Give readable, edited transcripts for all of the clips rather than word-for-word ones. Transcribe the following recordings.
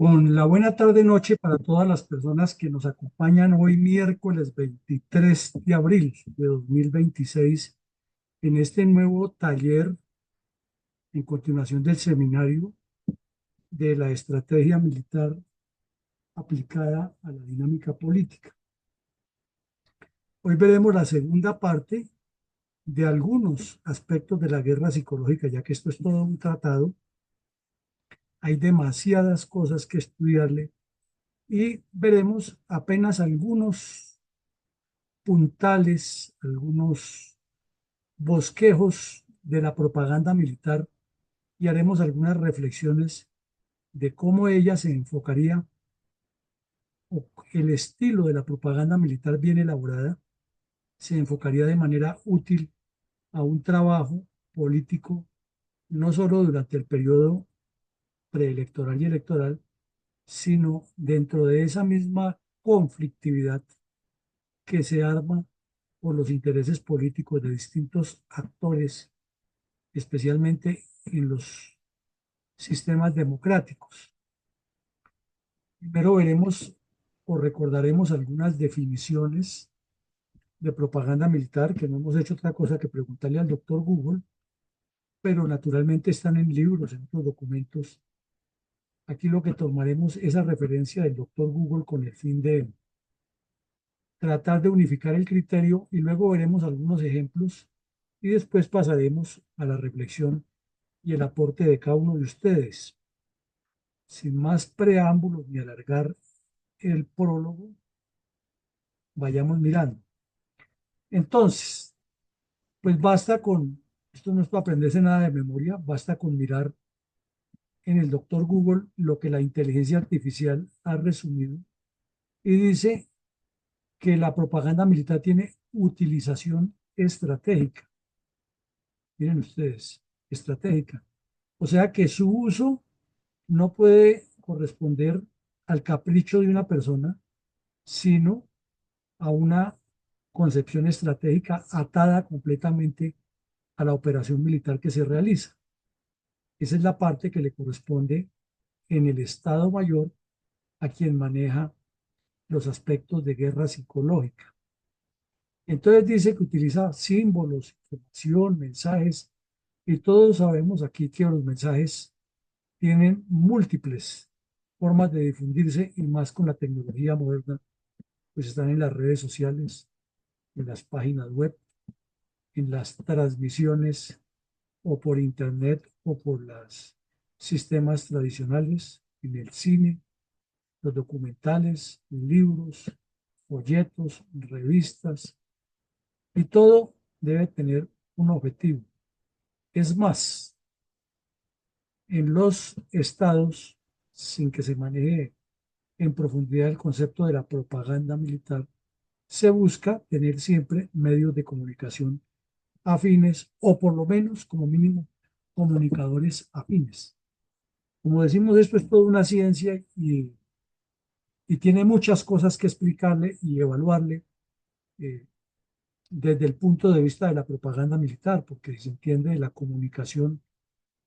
Con la buena tarde-noche para todas las personas que nos acompañan hoy miércoles 23 de abril de 2026 en este nuevo taller en continuación del seminario de la estrategia militar aplicada a la dinámica política. Hoy veremos la segunda parte de algunos aspectos de la guerra psicológica, ya que esto es todo un tratado. Hay demasiadas cosas que estudiarle y veremos apenas algunos puntales, algunos bosquejos de la propaganda militar y haremos algunas reflexiones de cómo ella se enfocaría o el estilo de la propaganda militar bien elaborada se enfocaría de manera útil a un trabajo político, no solo durante el periodo preelectoral y electoral, sino dentro de esa misma conflictividad que se arma por los intereses políticos de distintos actores, especialmente en los sistemas democráticos. Primero veremos o recordaremos algunas definiciones de propaganda militar, que no hemos hecho otra cosa que preguntarle al doctor Google, pero naturalmente están en libros, en otros documentos. Aquí lo que tomaremos es esa referencia del doctor Google con el fin de tratar de unificar el criterio y luego veremos algunos ejemplos y después pasaremos a la reflexión y el aporte de cada uno de ustedes. Sin más preámbulos ni alargar el prólogo, vayamos mirando. Entonces, pues basta con, esto no es para aprenderse nada de memoria, basta con mirar en el doctor Google lo que la inteligencia artificial ha resumido y dice que la propaganda militar tiene utilización estratégica. Miren ustedes, estratégica. O sea que su uso no puede corresponder al capricho de una persona, sino a una concepción estratégica atada completamente a la operación militar que se realiza. Esa es la parte que le corresponde en el Estado Mayor a quien maneja los aspectos de guerra psicológica. Entonces dice que utiliza símbolos, información, mensajes, y todos sabemos aquí que los mensajes tienen múltiples formas de difundirse y más con la tecnología moderna, pues están en las redes sociales, en las páginas web, en las transmisiones o por internet o por los sistemas tradicionales, en el cine, los documentales, libros, folletos, revistas, y todo debe tener un objetivo. Es más, en los estados, sin que se maneje en profundidad el concepto de la propaganda militar, se busca tener siempre medios de comunicación afines o por lo menos, como mínimo, comunicadores afines. Como decimos, esto es toda una ciencia y tiene muchas cosas que explicarle y evaluarle eh, desde el punto de vista de la propaganda militar, porque si se entiende la comunicación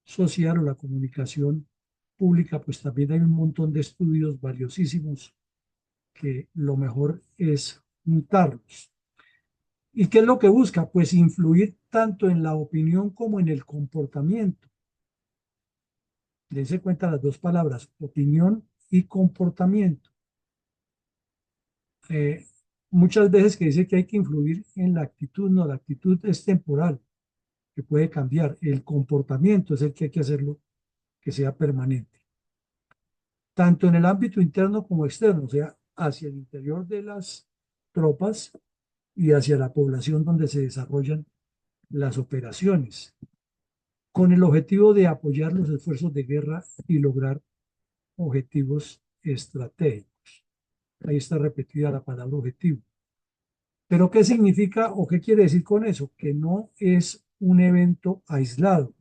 social o la comunicación pública, pues también hay un montón de estudios valiosísimos que lo mejor es juntarlos. ¿Y qué es lo que busca? Pues influir tanto en la opinión como en el comportamiento. Dense cuenta las dos palabras, opinión y comportamiento. Eh, Muchas veces que dice que hay que influir en la actitud, no, la actitud es temporal, que puede cambiar. El comportamiento es el que hay que hacerlo que sea permanente, tanto en el ámbito interno como externo, o sea, hacia el interior de las tropas y hacia la población donde se desarrollan las operaciones, con el objetivo de apoyar los esfuerzos de guerra y lograr objetivos estratégicos. Ahí está repetida la palabra objetivo. Pero ¿qué significa o qué quiere decir con eso? Que no es un evento aislado.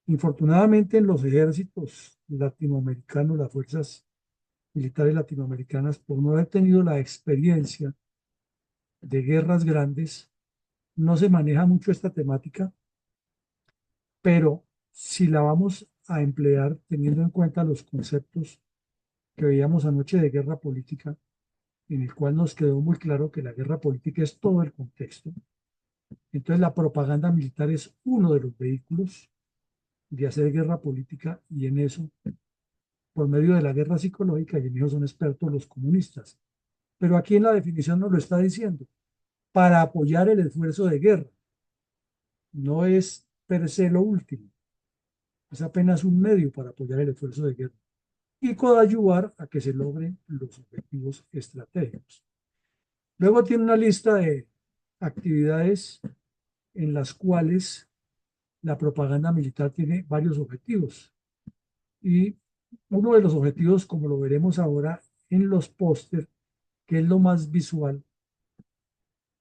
Infortunadamente en los ejércitos latinoamericanos, las fuerzas militares latinoamericanas, por no haber tenido la experiencia de guerras grandes, no se maneja mucho esta temática, pero si la vamos a emplear, teniendo en cuenta los conceptos que veíamos anoche de guerra política, en el cual nos quedó muy claro que la guerra política es todo el contexto. Entonces la propaganda militar es uno de los vehículos de hacer guerra política y en eso, por medio de la guerra psicológica, y en eso son expertos los comunistas. Pero aquí en la definición nos lo está diciendo, para apoyar el esfuerzo de guerra. No es per se lo último, es apenas un medio para apoyar el esfuerzo de guerra y coadyuvar a que se logren los objetivos estratégicos. Luego tiene una lista de actividades en las cuales la propaganda militar tiene varios objetivos. Y uno de los objetivos, como lo veremos ahora en los póster, que es lo más visual,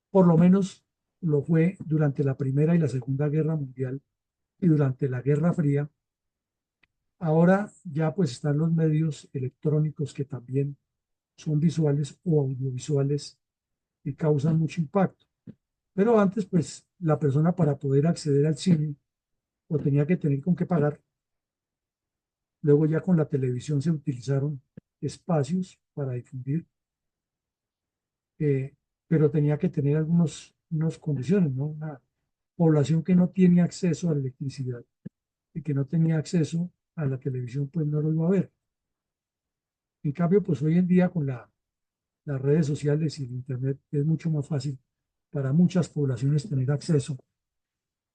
por lo menos lo fue durante la Primera y la Segunda Guerra Mundial y durante la Guerra Fría. Ahora ya pues están los medios electrónicos que también son visuales o audiovisuales y causan mucho impacto. Pero antes pues la persona para poder acceder al cine o tenía que tener con qué pagar. Luego ya con la televisión se utilizaron espacios para difundir, eh, pero tenía que tener unas condiciones, ¿no? Una población que no tiene acceso a la electricidad y que no tenía acceso a la televisión, pues no lo iba a ver. En cambio, pues hoy en día con las redes sociales y el Internet es mucho más fácil para muchas poblaciones tener acceso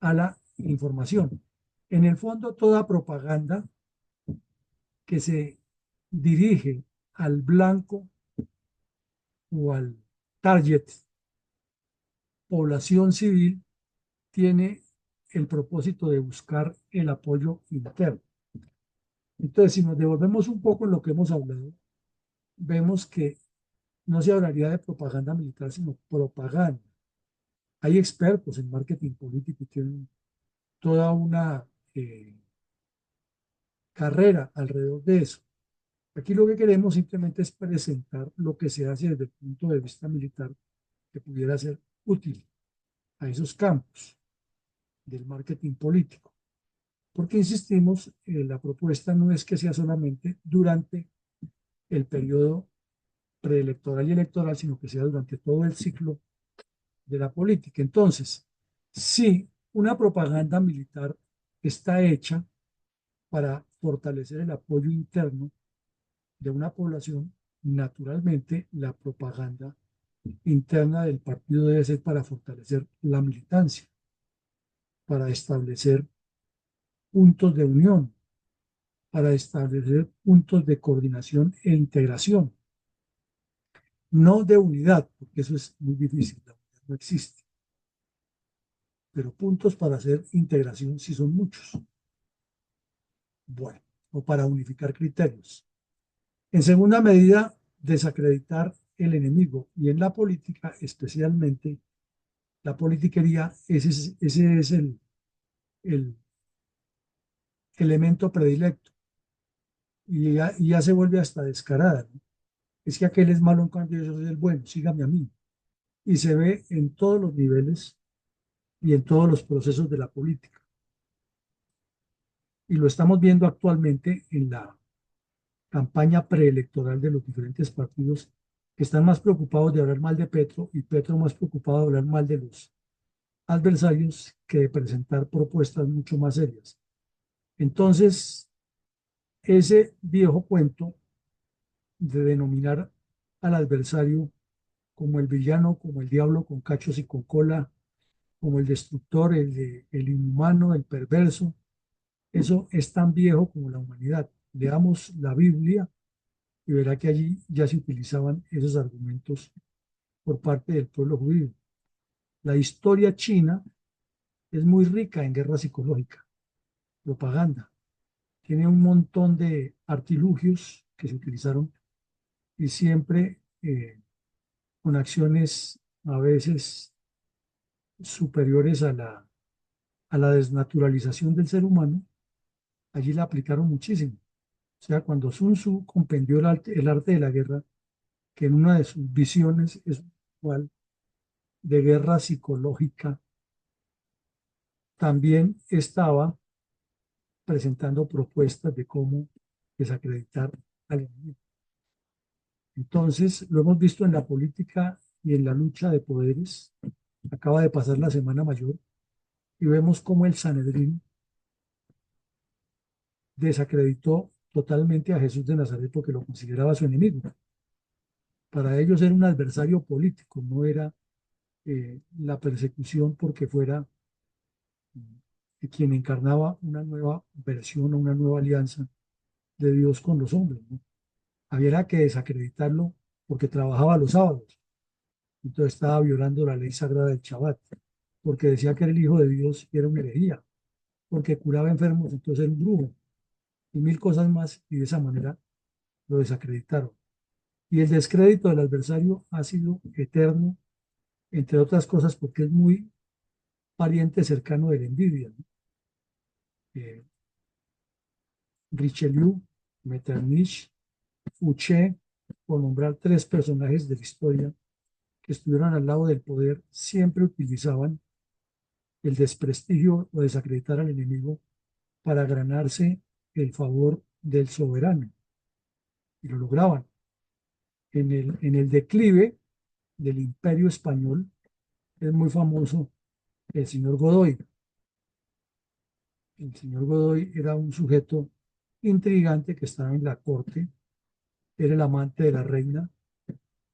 a la información. En el fondo, toda propaganda que se dirige al blanco o al target población civil tiene el propósito de buscar el apoyo interno. Entonces, si nos devolvemos un poco en lo que hemos hablado, vemos que no se hablaría de propaganda militar, sino propaganda. Hay expertos en marketing político y tienen toda una carrera alrededor de eso. Aquí lo que queremos simplemente es presentar lo que se hace desde el punto de vista militar que pudiera ser útil a esos campos del marketing político. Porque insistimos, la propuesta no es que sea solamente durante el periodo preelectoral y electoral, sino que sea durante todo el ciclo de la política. Entonces, si una propaganda militar está hecha para fortalecer el apoyo interno de una población, naturalmente la propaganda interna del partido debe ser para fortalecer la militancia, para establecer puntos de unión, para establecer puntos de coordinación e integración, no de unidad, porque eso es muy difícil, la unidad no existe, pero puntos para hacer integración sí son muchos. Bueno, o para unificar criterios. En segunda medida, desacreditar el enemigo y en la política, especialmente la politiquería, ese es el elemento predilecto y ya se vuelve hasta descarada, ¿no? Es que aquel es malo en cambio yo soy el bueno, sígame a mí. Y se ve en todos los niveles y en todos los procesos de la política. Y lo estamos viendo actualmente en la campaña preelectoral de los diferentes partidos que están más preocupados de hablar mal de Petro y Petro más preocupado de hablar mal de los adversarios que de presentar propuestas mucho más serias. Entonces, ese viejo cuento de denominar al adversario como el villano, como el diablo con cachos y con cola, como el destructor, el inhumano, el perverso, eso es tan viejo como la humanidad. Leamos la Biblia y verá que allí ya se utilizaban esos argumentos por parte del pueblo judío. La historia china es muy rica en guerra psicológica, propaganda. Tiene un montón de artilugios que se utilizaron y siempre con acciones a veces superiores a la desnaturalización del ser humano. Allí la aplicaron muchísimo. O sea, cuando Sun Tzu compendió el arte de la guerra, que en una de sus visiones es igual de guerra psicológica, también estaba presentando propuestas de cómo desacreditar al enemigo. Entonces, lo hemos visto en la política y en la lucha de poderes. Acaba de pasar la Semana Mayor y vemos cómo el Sanedrín desacreditó totalmente a Jesús de Nazaret porque lo consideraba su enemigo. Para ellos era un adversario político, no era la persecución porque fuera quien encarnaba una nueva versión o una nueva alianza de Dios con los hombres, ¿no? Había que desacreditarlo porque trabajaba los sábados, entonces estaba violando la ley sagrada del Shabbat, porque decía que era el Hijo de Dios y era una herejía, porque curaba enfermos, entonces era un brujo, y mil cosas más, y de esa manera lo desacreditaron. Y el descrédito del adversario ha sido eterno, entre otras cosas, porque es muy pariente cercano de la envidia, ¿no? Eh, Richelieu, Metternich, Fouché, por nombrar tres personajes de la historia que estuvieron al lado del poder, siempre utilizaban el desprestigio o desacreditar al enemigo para ganarse el favor del soberano. Y lo lograban. En el declive del imperio español es muy famoso el señor Godoy. El señor Godoy era un sujeto intrigante que estaba en la corte, era el amante de la reina,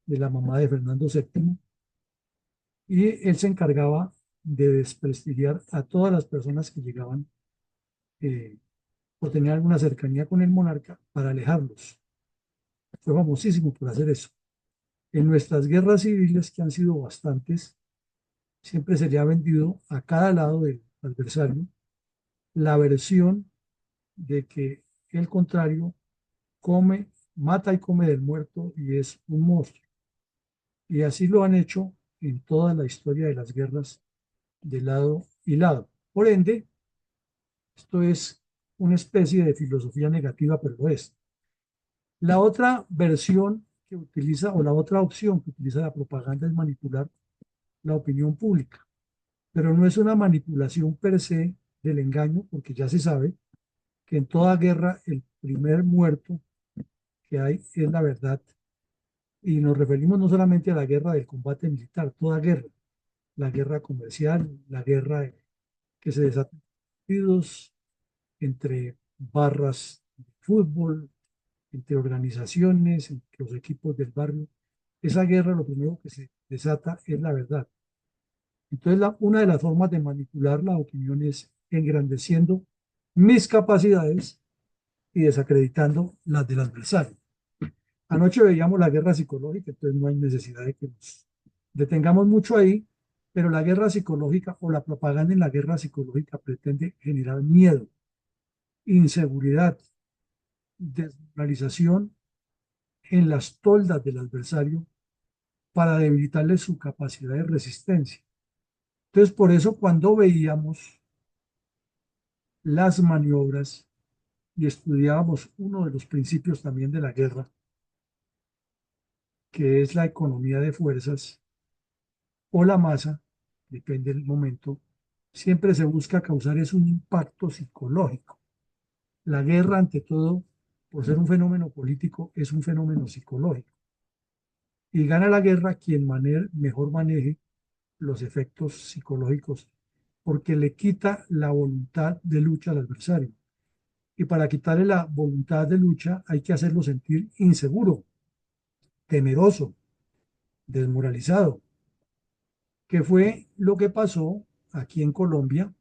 de la mamá de Fernando VII, y él se encargaba de desprestigiar a todas las personas que llegaban eh, o tenían alguna cercanía con el monarca para alejarlos. Fue famosísimo por hacer eso. En nuestras guerras civiles, que han sido bastantes, siempre se le ha vendido a cada lado del adversario la versión de que el contrario come, mata y come del muerto y es un monstruo. Y así lo han hecho en toda la historia de las guerras de lado y lado. Por ende, esto es una especie de filosofía negativa, pero lo es. La otra versión que utiliza, o la otra opción que utiliza la propaganda es manipular la opinión pública, pero no es una manipulación per se del engaño, porque ya se sabe que en toda guerra el primer muerto que hay es la verdad. Y nos referimos no solamente a la guerra del combate militar, toda guerra, la guerra comercial, la guerra que se desatan entre barras de fútbol, entre organizaciones, entre los equipos del barrio. Esa guerra lo primero que se desata es la verdad. Entonces, una de las formas de manipular la opinión es engrandeciendo mis capacidades y desacreditando las del adversario. Anoche veíamos la guerra psicológica, entonces no hay necesidad de que nos detengamos mucho ahí, pero la guerra psicológica o la propaganda en la guerra psicológica pretende generar miedo, inseguridad, desmoralización en las toldas del adversario para debilitarle su capacidad de resistencia. Entonces, por eso cuando veíamos las maniobras y estudiábamos uno de los principios también de la guerra, que es la economía de fuerzas o la masa, depende del momento, siempre se busca causar es un impacto psicológico. La guerra, ante todo, por ser un fenómeno político, es un fenómeno psicológico. Y gana la guerra quien mejor maneje los efectos psicológicos, porque le quita la voluntad de lucha al adversario. Y para quitarle la voluntad de lucha hay que hacerlo sentir inseguro, temeroso, desmoralizado, que fue lo que pasó aquí en Colombia,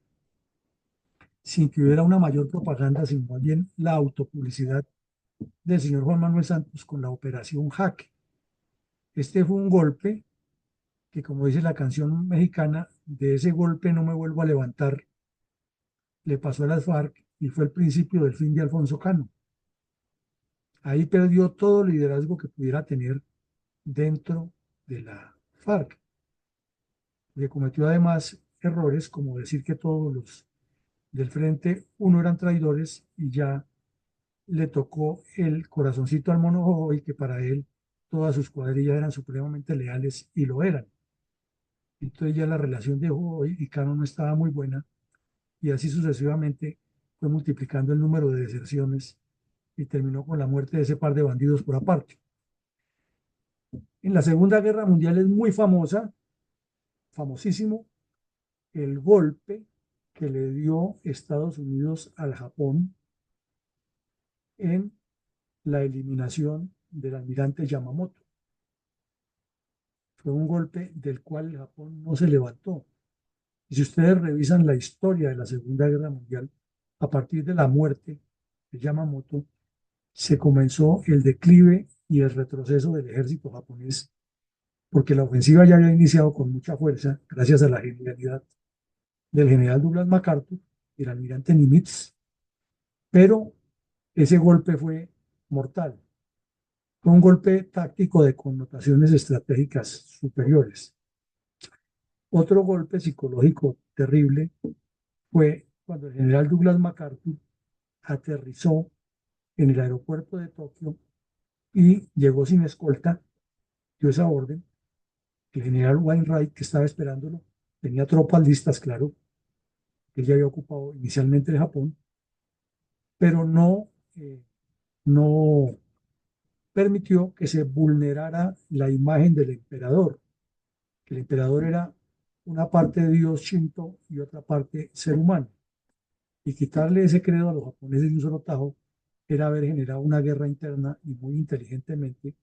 sin que hubiera una mayor propaganda, sino más bien la autopublicidad del señor Juan Manuel Santos con la operación Jaque. Este fue un golpe que, como dice la canción mexicana, de ese golpe no me vuelvo a levantar, le pasó a las FARC y fue el principio del fin de Alfonso Cano. Ahí perdió todo liderazgo que pudiera tener dentro de la FARC, porque cometió además errores como decir que todos los del Frente Uno eran traidores y ya le tocó el corazoncito al mono y que para él todas sus cuadrillas eran supremamente leales y lo eran. Entonces ya la relación de Jojoy y Cano no estaba muy buena y así sucesivamente fue multiplicando el número de deserciones y terminó con la muerte de ese par de bandidos por aparte. En la Segunda Guerra Mundial es muy famosa, famosísimo, el golpe que le dio Estados Unidos al Japón en la eliminación del almirante Yamamoto. Fue un golpe del cual el Japón no se levantó. Y si ustedes revisan la historia de la Segunda Guerra Mundial, a partir de la muerte de Yamamoto, se comenzó el declive y el retroceso del ejército japonés, porque la ofensiva ya había iniciado con mucha fuerza, gracias a la genialidad del general Douglas MacArthur y el almirante Nimitz, pero ese golpe fue mortal. Fue un golpe táctico de connotaciones estratégicas superiores. Otro golpe psicológico terrible fue cuando el general Douglas MacArthur aterrizó en el aeropuerto de Tokio y llegó sin escolta, dio esa orden. El general Wainwright, que estaba esperándolo, tenía tropas listas, claro, que él ya había ocupado inicialmente el Japón, pero no permitió que se vulnerara la imagen del emperador, que el emperador era una parte de Dios Shinto y otra parte ser humano. Y quitarle ese credo a los japoneses de un solo tajo era haber generado una guerra interna y muy inteligentemente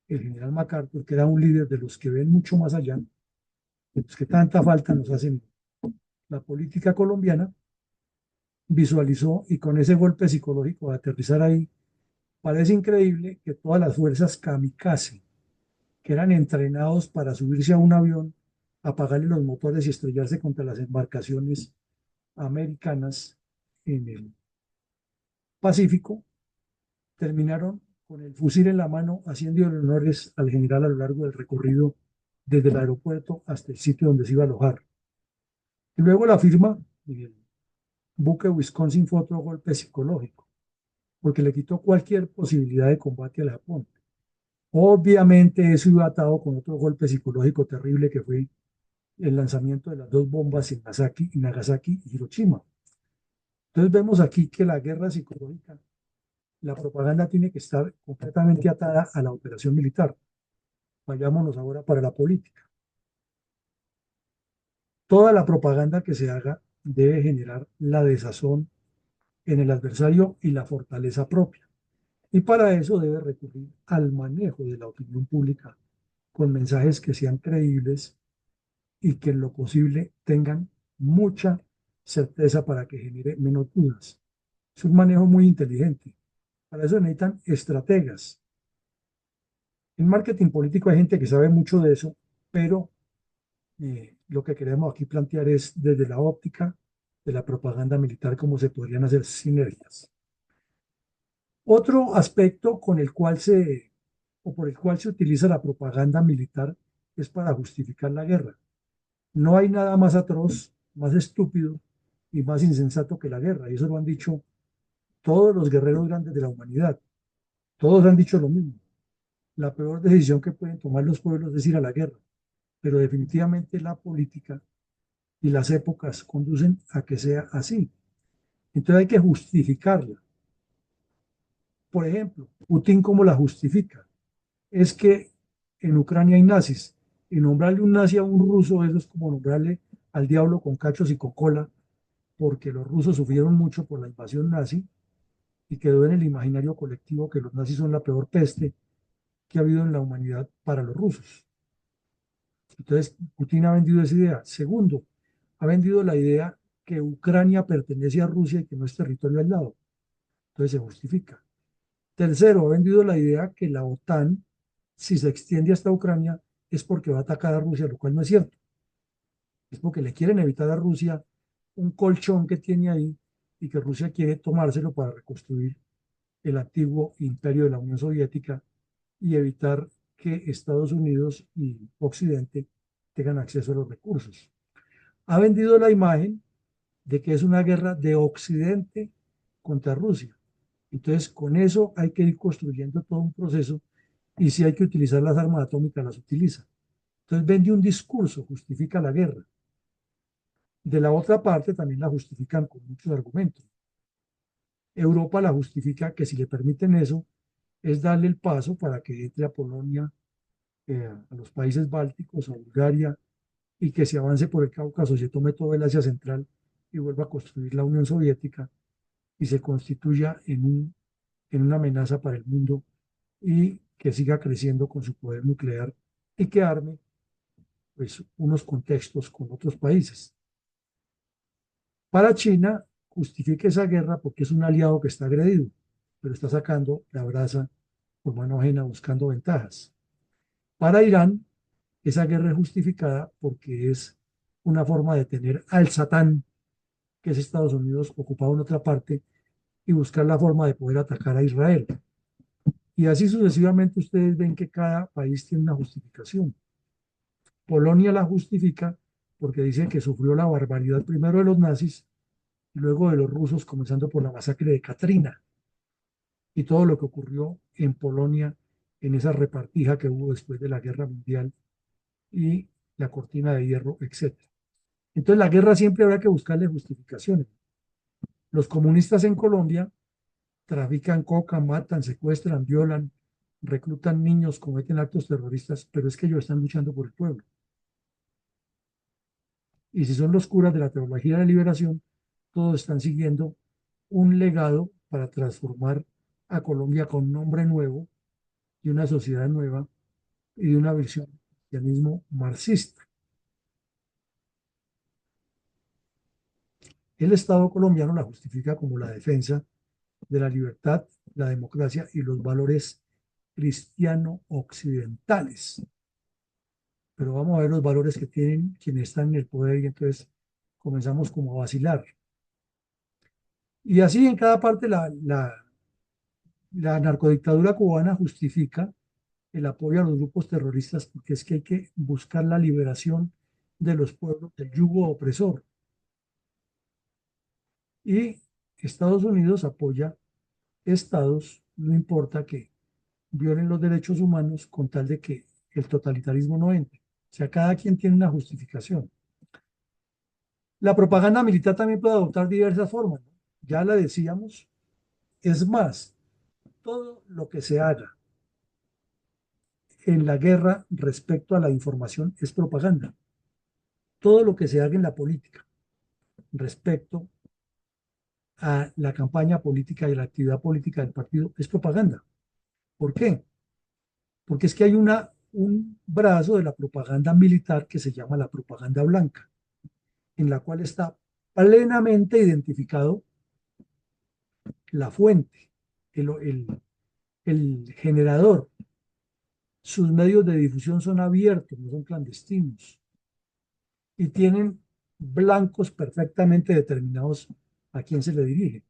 el general MacArthur, que era un líder de los que ven mucho más allá, de los que tanta falta nos hacen la política colombiana, visualizó y con ese golpe psicológico de aterrizar ahí, parece increíble que todas las fuerzas kamikaze, que eran entrenados para subirse a un avión, apagarle los motores y estrellarse contra las embarcaciones americanas en el Pacífico, terminaron con el fusil en la mano haciendo honores al general a lo largo del recorrido desde el aeropuerto hasta el sitio donde se iba a alojar. Y luego la firma del buque Wisconsin fue otro golpe psicológico, porque le quitó cualquier posibilidad de combate al Japón. Obviamente eso iba atado con otro golpe psicológico terrible que fue el lanzamiento de las dos bombas en Nagasaki y Hiroshima. Entonces vemos aquí que la guerra psicológica, la propaganda tiene que estar completamente atada a la operación militar. Vayámonos ahora para la política. Toda la propaganda que se haga debe generar la desazón en el adversario y la fortaleza propia. Y para eso debe recurrir al manejo de la opinión pública con mensajes que sean creíbles y que en lo posible tengan mucha certeza para que genere menos dudas. Es un manejo muy inteligente. Para eso necesitan estrategas. En marketing político hay gente que sabe mucho de eso, pero lo que queremos aquí plantear es desde la óptica de la propaganda militar cómo se podrían hacer sinergias. Otro aspecto con el cual o por el cual se utiliza la propaganda militar es para justificar la guerra. No hay nada más atroz, más estúpido y más insensato que la guerra. Y eso lo han dicho todos los guerreros grandes de la humanidad. Todos han dicho lo mismo. La peor decisión que pueden tomar los pueblos es ir a la guerra. Pero definitivamente la política y las épocas conducen a que sea así. Entonces hay que justificarla. Por ejemplo, Putin, ¿cómo la justifica? Es que en Ucrania hay nazis y nombrarle un nazi a un ruso, eso es como nombrarle al diablo con cachos y con cola, porque los rusos sufrieron mucho por la invasión nazi y quedó en el imaginario colectivo que los nazis son la peor peste que ha habido en la humanidad para los rusos. Entonces, Putin ha vendido esa idea. Segundo, ha vendido la idea que Ucrania pertenece a Rusia y que no es territorio al lado. Entonces se justifica. Tercero, ha vendido la idea que la OTAN, si se extiende hasta Ucrania, es porque va a atacar a Rusia, lo cual no es cierto. Es porque le quieren evitar a Rusia un colchón que tiene ahí y que Rusia quiere tomárselo para reconstruir el antiguo imperio de la Unión Soviética y evitar que Estados Unidos y Occidente tengan acceso a los recursos. Ha vendido la imagen de que es una guerra de Occidente contra Rusia. Entonces, con eso hay que ir construyendo todo un proceso y si hay que utilizar las armas atómicas, las utiliza. Entonces, vende un discurso, justifica la guerra. De la otra parte, también la justifican con muchos argumentos. Europa la justifica que si le permiten eso, es darle el paso para que entre a Polonia, a los países bálticos, a Bulgaria, y que se avance por el Cáucaso, se tome todo el Asia Central y vuelva a construir la Unión Soviética y se constituya en una amenaza para el mundo y que siga creciendo con su poder nuclear y que arme pues, unos contextos con otros países. Para China, justifica esa guerra porque es un aliado que está agredido, pero está sacando la brasa por mano ajena buscando ventajas. Para Irán, esa guerra es justificada porque es una forma de tener al Satán, que es Estados Unidos, ocupado en otra parte, y buscar la forma de poder atacar a Israel. Y así sucesivamente ustedes ven que cada país tiene una justificación. Polonia la justifica porque dice que sufrió la barbaridad primero de los nazis y luego de los rusos, comenzando por la masacre de Katrina y todo lo que ocurrió en Polonia en esa repartija que hubo después de la Guerra Mundial y la cortina de hierro, etcétera. Entonces la guerra siempre habrá que buscarle justificaciones. Los comunistas en Colombia trafican coca, matan, secuestran, violan, reclutan niños, cometen actos terroristas, pero es que ellos están luchando por el pueblo. Y si son los curas de la teología de la liberación, todos están siguiendo un legado para transformar a Colombia con un nombre nuevo y una sociedad nueva y de una visión del cristianismo marxista. El Estado colombiano la justifica como la defensa de la libertad, la democracia y los valores cristiano-occidentales. Pero vamos a ver los valores que tienen quienes están en el poder y entonces comenzamos como a vacilar. Y así en cada parte la narcodictadura cubana justifica el apoyo a los grupos terroristas porque es que hay que buscar la liberación de los pueblos del yugo opresor. Y Estados Unidos apoya estados, no importa que violen los derechos humanos con tal de que el totalitarismo no entre. O sea, cada quien tiene una justificación. La propaganda militar también puede adoptar diversas formas, ¿no? Ya la decíamos. Es más, todo lo que se haga en la guerra respecto a la información es propaganda. Todo lo que se haga en la política respecto a la campaña política y la actividad política del partido es propaganda. ¿Por qué? Porque es que hay un brazo de la propaganda militar que se llama la propaganda blanca, en la cual está plenamente identificado la fuente, el generador. Sus medios de difusión son abiertos, no son clandestinos, y tienen blancos perfectamente determinados a quién se le dirige.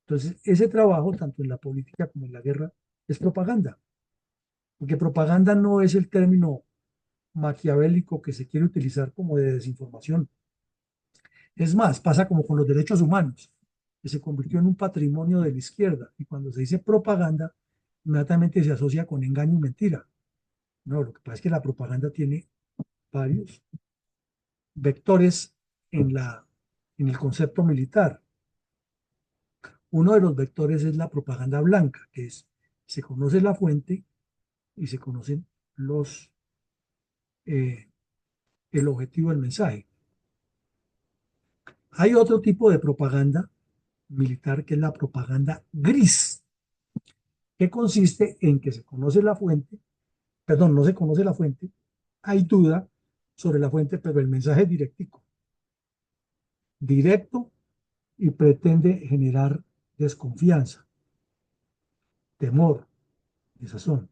Entonces, ese trabajo, tanto en la política como en la guerra, es propaganda, porque propaganda no es el término maquiavélico que se quiere utilizar como de desinformación. Es más, pasa como con los derechos humanos, que se convirtió en un patrimonio de la izquierda, y cuando se dice propaganda, inmediatamente se asocia con engaño y mentira. No, lo que pasa es que la propaganda tiene varios vectores en el concepto militar. Uno de los vectores es la propaganda blanca, que es, se conoce la fuente y se conocen los, eh, el objetivo del mensaje. Hay otro tipo de propaganda militar que es la propaganda gris, que consiste en que se conoce la fuente, perdón, no se conoce la fuente, hay duda sobre la fuente, pero el mensaje es directo y pretende generar desconfianza, temor, desazón.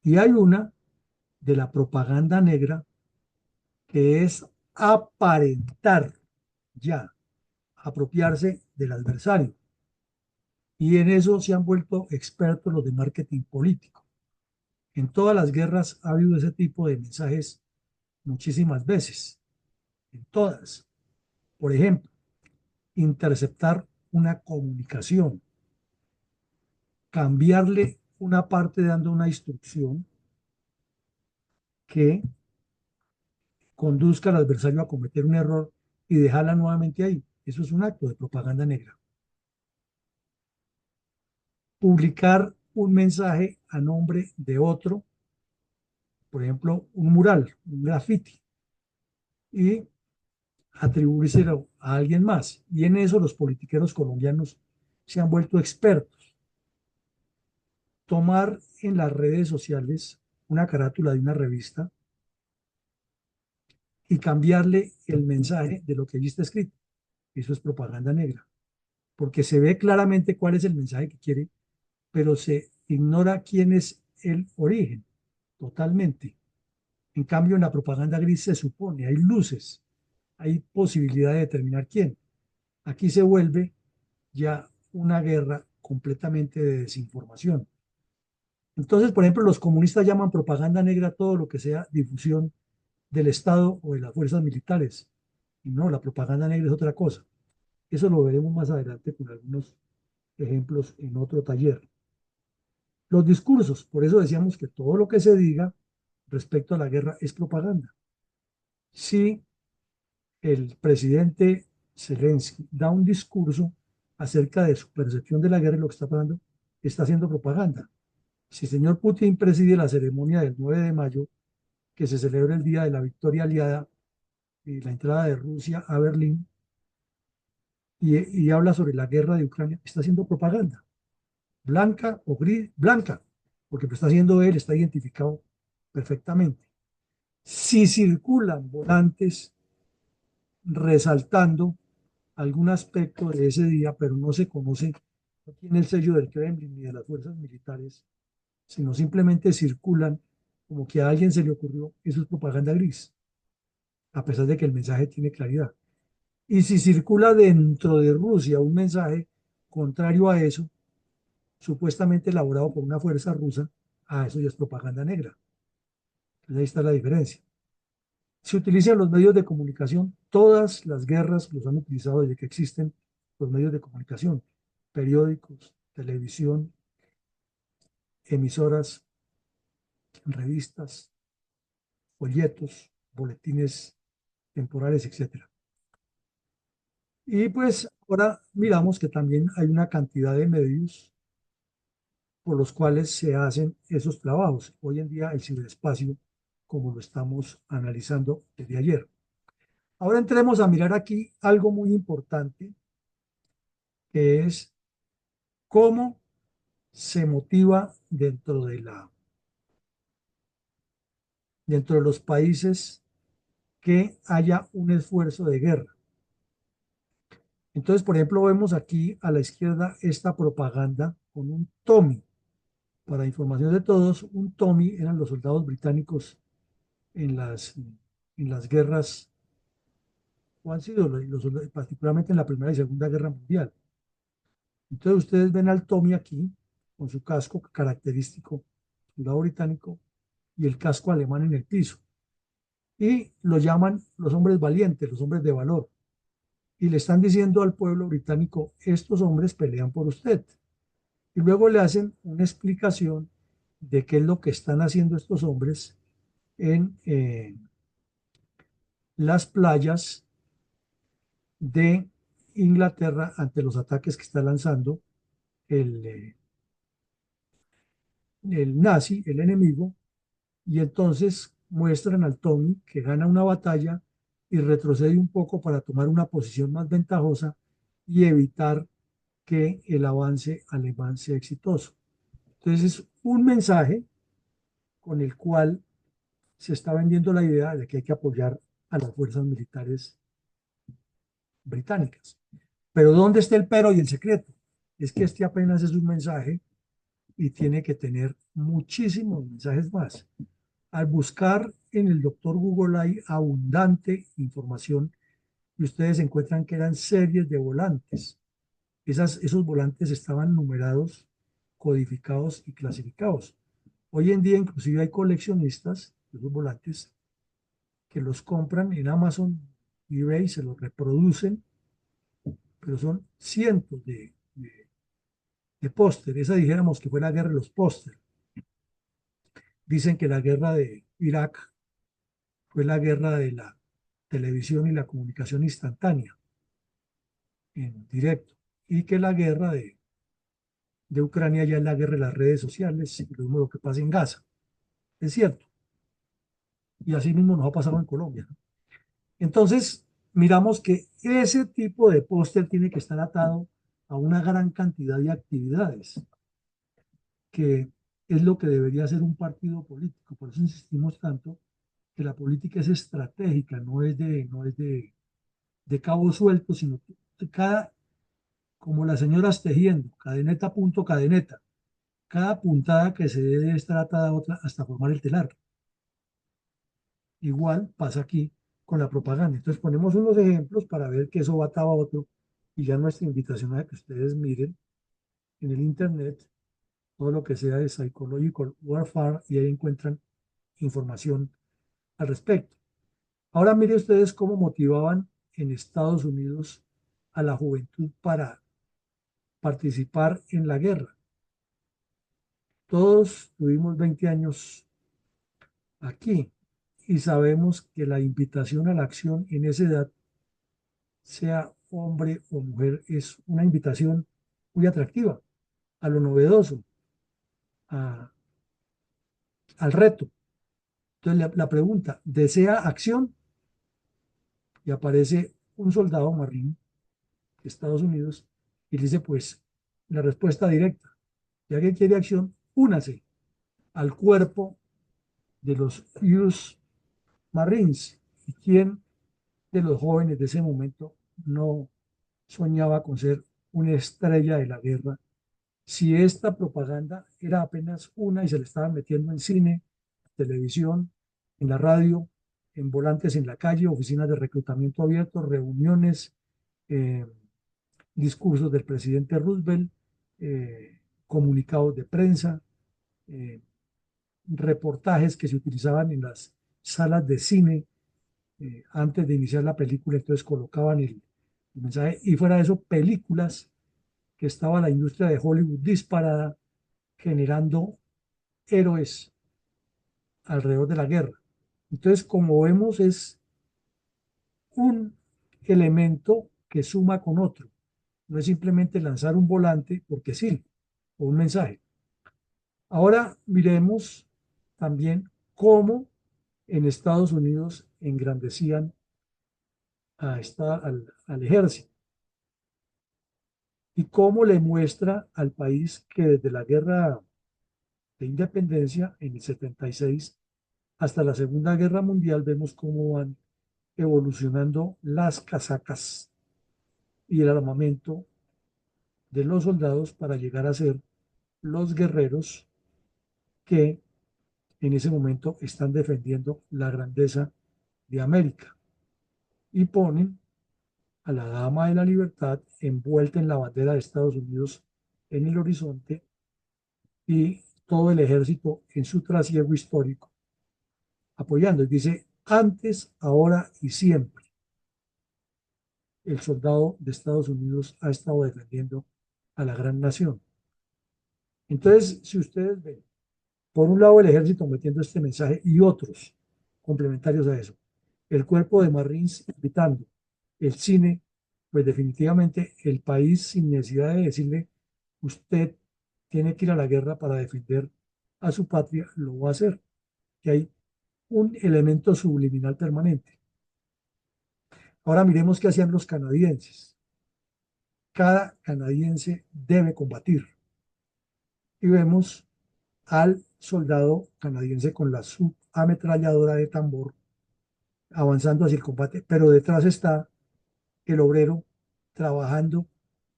Y hay una de la propaganda negra que es aparentar ya, apropiarse del adversario. Y en eso se han vuelto expertos los de marketing político. En todas las guerras ha habido ese tipo de mensajes muchísimas veces, en todas. Por ejemplo, interceptar una comunicación, cambiarle una parte dando una instrucción que conduzca al adversario a cometer un error y dejarla nuevamente ahí. Eso es un acto de propaganda negra. publicar un mensaje a nombre de otro, por ejemplo, un mural, un graffiti, y atribuírselo a alguien más. Y en eso los politiqueros colombianos se han vuelto expertos. Tomar en las redes sociales una carátula de una revista y cambiarle el mensaje de lo que allí está escrito. Eso es propaganda negra, porque se ve claramente cuál es el mensaje que quiere, pero se ignora quién es el origen totalmente. En cambio, en la propaganda gris se supone, hay luces, hay posibilidad de determinar quién. Aquí se vuelve ya una guerra completamente de desinformación. Entonces, por ejemplo, los comunistas llaman propaganda negra todo lo que sea difusión del Estado o de las fuerzas militares. Y no, la propaganda negra es otra cosa. Eso lo veremos más adelante con algunos ejemplos en otro taller. Los discursos, por eso decíamos que todo lo que se diga respecto a la guerra es propaganda. Si el presidente Zelensky da un discurso acerca de su percepción de la guerra y lo que está pasando, está haciendo propaganda. Si el señor Putin preside la ceremonia del 9 de mayo, que se celebra el día de la victoria aliada y la entrada de Rusia a Berlín, y habla sobre la guerra de Ucrania, está haciendo propaganda, blanca o gris, blanca, porque lo está haciendo él, está identificado perfectamente. Si circulan volantes resaltando algún aspecto de ese día, pero no se conoce, no tiene el sello del Kremlin ni de las fuerzas militares, sino simplemente circulan como que a alguien se le ocurrió, eso es propaganda gris, a pesar de que el mensaje tiene claridad. Y si circula dentro de Rusia un mensaje contrario a eso, supuestamente elaborado por una fuerza rusa, eso ya es propaganda negra. Entonces ahí está la diferencia. Se utilizan los medios de comunicación, todas las guerras los han utilizado desde que existen los medios de comunicación, periódicos, televisión, emisoras, revistas, folletos, boletines temporales, etcétera. Y pues ahora miramos que también hay una cantidad de medios por los cuales se hacen esos trabajos. Hoy en día el ciberespacio, como lo estamos analizando desde ayer. Ahora entremos a mirar aquí algo muy importante, que es cómo se motiva dentro de los países que haya un esfuerzo de guerra. Entonces, por ejemplo, vemos aquí a la izquierda esta propaganda con un Tommy. Para información de todos, un Tommy eran los soldados británicos en las guerras, o han sido particularmente en la Primera y Segunda Guerra Mundial. Entonces ustedes ven al Tommy aquí, con su casco característico, soldado británico, y el casco alemán en el piso. Y lo llaman los hombres valientes, los hombres de valor. Y le están diciendo al pueblo británico, estos hombres pelean por usted. Y luego le hacen una explicación de qué es lo que están haciendo estos hombres en las playas de Inglaterra ante los ataques que está lanzando el, eh, el nazi, el enemigo, y entonces muestran al Tommy que gana una batalla y retrocede un poco para tomar una posición más ventajosa y evitar que el avance alemán sea exitoso. Entonces es un mensaje con el cual se está vendiendo la idea de que hay que apoyar a las fuerzas militares británicas. Pero ¿dónde está el pero y el secreto? Es que este apenas es un mensaje y tiene que tener muchísimos mensajes más. Al buscar en el doctor Google hay abundante información y ustedes encuentran que eran series de volantes. Esos volantes estaban numerados, codificados y clasificados. Hoy en día inclusive hay coleccionistas de esos volantes que los compran en Amazon, eBay, se los reproducen, pero son cientos de póster. Esa dijéramos que fue la guerra de los póster. Dicen que la guerra de Irak fue la guerra de la televisión y la comunicación instantánea en directo, y que la guerra de Ucrania ya es la guerra de las redes sociales, y lo mismo lo que pasa en Gaza. Es cierto. Y así mismo nos ha pasado en Colombia, ¿no? Entonces, miramos que ese tipo de póster tiene que estar atado a una gran cantidad de actividades, que es lo que debería ser un partido político. Por eso insistimos tanto que la política es estratégica, no es de cabo suelto, sino que cada, como las señoras tejiendo, cadeneta punto cadeneta, cada puntada que se dé debe estar atada a otra hasta formar el telar. Igual pasa aquí con la propaganda. Entonces ponemos unos ejemplos para ver que eso va atado a otro, y ya nuestra invitación a que ustedes miren en el internet todo lo que sea de Psychological Warfare y ahí encuentran información al respecto. Ahora mire ustedes cómo motivaban en Estados Unidos a la juventud para participar en la guerra. Todos tuvimos 20 años aquí y sabemos que la invitación a la acción en esa edad, sea hombre o mujer, es una invitación muy atractiva a lo novedoso, a- al reto. Entonces la pregunta, ¿desea acción? Y aparece un soldado marine de Estados Unidos y dice, pues, la respuesta directa, ya que quiere acción, únase al cuerpo de los US Marines. ¿Y quién de los jóvenes de ese momento no soñaba con ser una estrella de la guerra? Si esta propaganda era apenas una y se le estaban metiendo en cine, televisión, en la radio, en volantes en la calle, oficinas de reclutamiento abierto, reuniones, eh, discursos del presidente Roosevelt, comunicados de prensa, eh, reportajes que se utilizaban en las salas de cine antes de iniciar la película, entonces colocaban el mensaje, y fuera de eso, películas que estaba la industria de Hollywood disparada, generando héroes alrededor de la guerra. Entonces, como vemos, es un elemento que suma con otro. No es simplemente lanzar un volante porque sí, o un mensaje. Ahora miremos también cómo en Estados Unidos engrandecían al ejército y cómo le muestra al país que desde la guerra de independencia en el 76 hasta la Segunda Guerra Mundial vemos cómo van evolucionando las casacas y el armamento de los soldados para llegar a ser los guerreros que en ese momento están defendiendo la grandeza de América y ponen a la Dama de la Libertad envuelta en la bandera de Estados Unidos en el horizonte y todo el ejército en su trasiego histórico apoyando. Y dice, antes, ahora y siempre, el soldado de Estados Unidos ha estado defendiendo a la gran nación. Entonces, si ustedes ven, por un lado el ejército metiendo este mensaje y otros complementarios a eso, el cuerpo de Marines invitando, el cine, pues definitivamente el país sin necesidad de decirle, usted tiene que ir a la guerra para defender a su patria, lo va a hacer. Que hay un elemento subliminal permanente. Ahora miremos qué hacían los canadienses. Cada canadiense debe combatir. Y vemos al soldado canadiense con la subametralladora de tambor avanzando hacia el combate, pero detrás está el obrero trabajando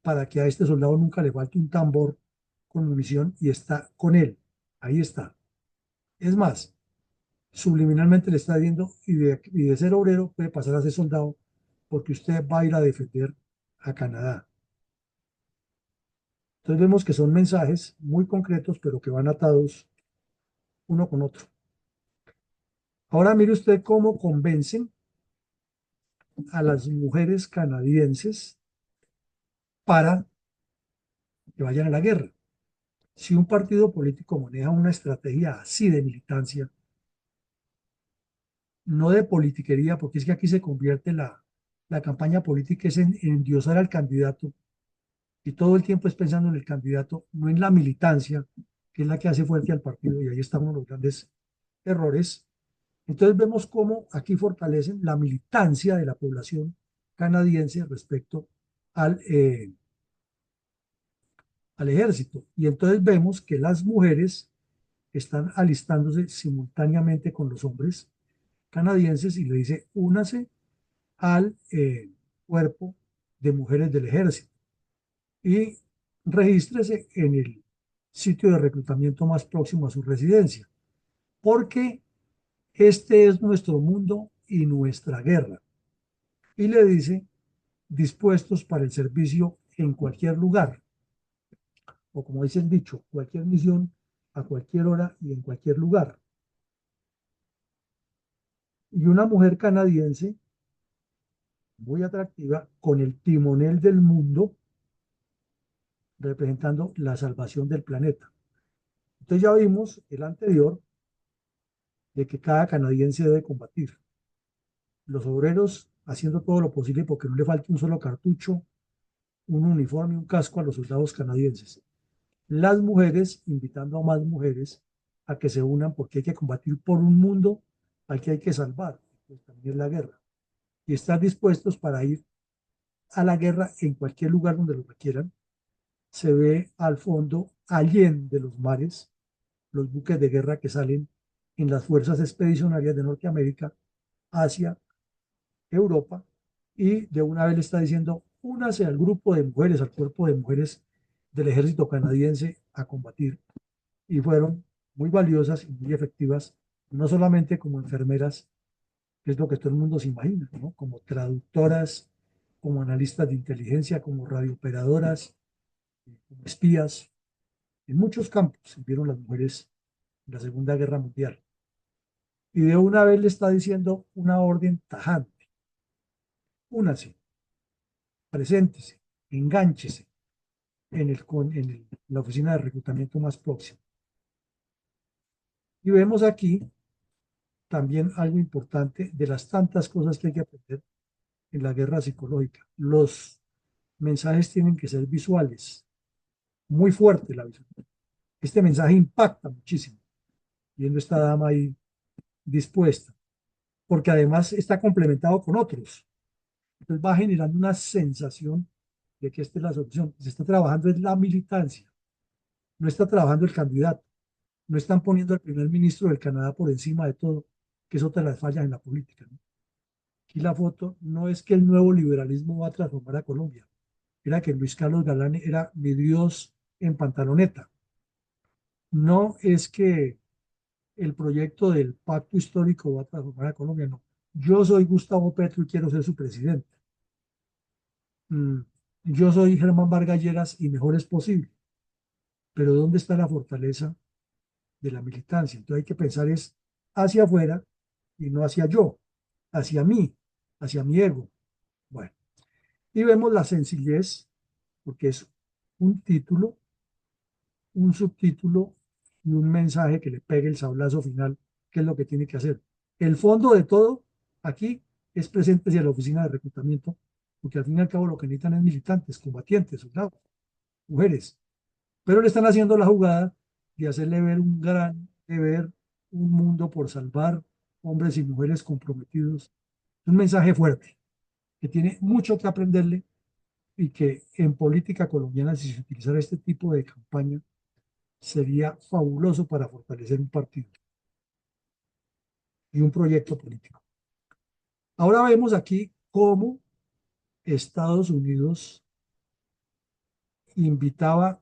para que a este soldado nunca le falte un tambor con munición y está con él. Ahí está. Es más, subliminalmente le está diciendo, y de ser obrero puede pasar a ser soldado porque usted va a ir a defender a Canadá. Entonces vemos que son mensajes muy concretos, pero que van atados uno con otro. Ahora mire usted cómo convencen a las mujeres canadienses para que vayan a la guerra. Si un partido político maneja una estrategia así de militancia, no de politiquería, porque es que aquí se convierte la campaña política es en endiosar al candidato y todo el tiempo es pensando en el candidato, no en la militancia, que es la que hace fuerte al partido, y ahí está uno de los grandes errores. Entonces vemos cómo aquí fortalecen la militancia de la población canadiense respecto al, al ejército. Y entonces vemos que las mujeres están alistándose simultáneamente con los hombres canadienses y le dice, únase al cuerpo de mujeres del ejército y regístrese en el sitio de reclutamiento más próximo a su residencia, porque este es nuestro mundo y nuestra guerra. Y le dice, dispuestos para el servicio en cualquier lugar, o como dice el dicho, cualquier misión, a cualquier hora y en cualquier lugar. Y una mujer canadiense muy atractiva, con el timonel del mundo, representando la salvación del planeta. Entonces ya vimos el anterior de que cada canadiense debe combatir. Los obreros haciendo todo lo posible porque no le falte un solo cartucho, un uniforme, un casco a los soldados canadienses. Las mujeres invitando a más mujeres a que se unan porque hay que combatir por un mundo al que hay que salvar, pues también es la guerra. Y estar dispuestos para ir a la guerra en cualquier lugar donde lo requieran. Se ve al fondo, allende de los mares, los buques de guerra que salen en las fuerzas expedicionarias de Norteamérica hacia Europa, y de una vez le está diciendo, únase al grupo de mujeres, al cuerpo de mujeres del ejército canadiense a combatir. Y fueron muy valiosas y muy efectivas, no solamente como enfermeras, que es lo que todo el mundo se imagina, ¿no? Como traductoras, como analistas de inteligencia, como radiooperadoras, como espías. En muchos campos sirvieron las mujeres en la Segunda Guerra Mundial. Y de una vez le está diciendo una orden tajante: únase, preséntese, engánchese en la oficina de reclutamiento más próxima. Y vemos aquí también algo importante de las tantas cosas que hay que aprender en la guerra psicológica. Los mensajes tienen que ser visuales, muy fuerte la visual. Este mensaje impacta muchísimo, viendo esta dama ahí dispuesta, porque además está complementado con otros. Entonces va generando una sensación de que esta es la solución. Se está trabajando en la militancia, no está trabajando el candidato, no están poniendo al primer ministro del Canadá por encima de todo, que es otra de las fallas en la política, ¿no? Aquí la foto no es que el nuevo liberalismo va a transformar a Colombia, era que Luis Carlos Galán era mi Dios en pantaloneta. No es que el proyecto del pacto histórico va a transformar a Colombia, no. Yo soy Gustavo Petro y quiero ser su presidente. Mm, yo soy Germán Vargas Lleras y mejor es posible. Pero ¿dónde está la fortaleza de la militancia? Entonces hay que pensar es hacia afuera y no hacia yo, hacia mí, hacia mi ego. Bueno, y vemos la sencillez, porque es un título, un subtítulo y un mensaje que le pegue el sablazo final, que es lo que tiene que hacer. El fondo de todo aquí es presente hacia la oficina de reclutamiento, porque al fin y al cabo lo que necesitan es militantes, combatientes, soldados, mujeres, pero le están haciendo la jugada de hacerle ver un gran deber, un mundo por salvar, hombres y mujeres comprometidos. Un mensaje fuerte que tiene mucho que aprenderle y que en política colombiana, si se utilizara este tipo de campaña, sería fabuloso para fortalecer un partido y un proyecto político. Ahora vemos aquí cómo Estados Unidos invitaba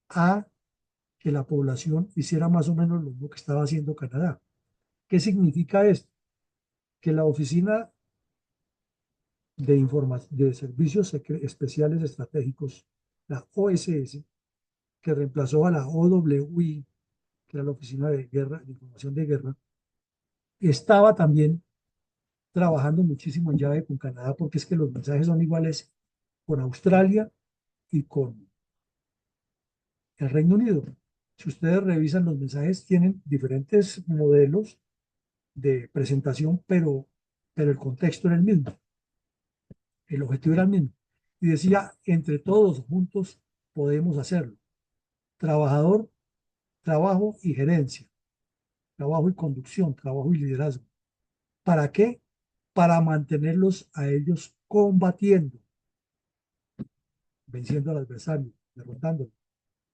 a que la población hiciera más o menos lo mismo que estaba haciendo Canadá. ¿Qué significa esto? Que la Oficina de Servicios Especiales Estratégicos, la OSS, que reemplazó a la OWI, que era la Oficina de Guerra, de Información de Guerra, estaba también trabajando muchísimo en llave con Canadá, porque es que los mensajes son iguales con Australia y con el Reino Unido. Si ustedes revisan los mensajes, tienen diferentes modelos de presentación, pero el contexto era el mismo, el objetivo era el mismo. Y decía, entre todos juntos podemos hacerlo. Trabajador, trabajo y gerencia, trabajo y conducción, trabajo y liderazgo. ¿Para qué? Para mantenerlos a ellos combatiendo, venciendo al adversario, derrotándolo.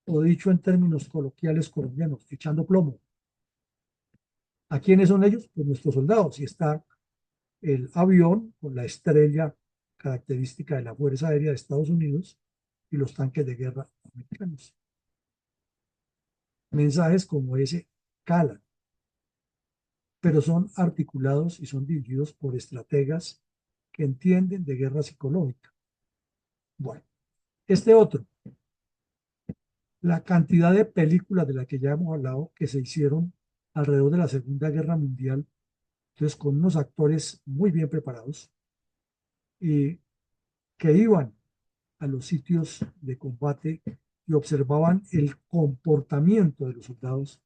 O dicho en términos coloquiales colombianos, echando plomo. ¿A quiénes son ellos? Pues nuestros soldados. Y está el avión con la estrella característica de la Fuerza Aérea de Estados Unidos y los tanques de guerra americanos. Mensajes como ese calan, pero son articulados y son dirigidos por estrategas que entienden de guerra psicológica. Bueno, este otro, la cantidad de películas de las que ya hemos hablado que se hicieron alrededor de la Segunda Guerra Mundial, entonces con unos actores muy bien preparados y que iban a los sitios de combate y observaban el comportamiento de los soldados.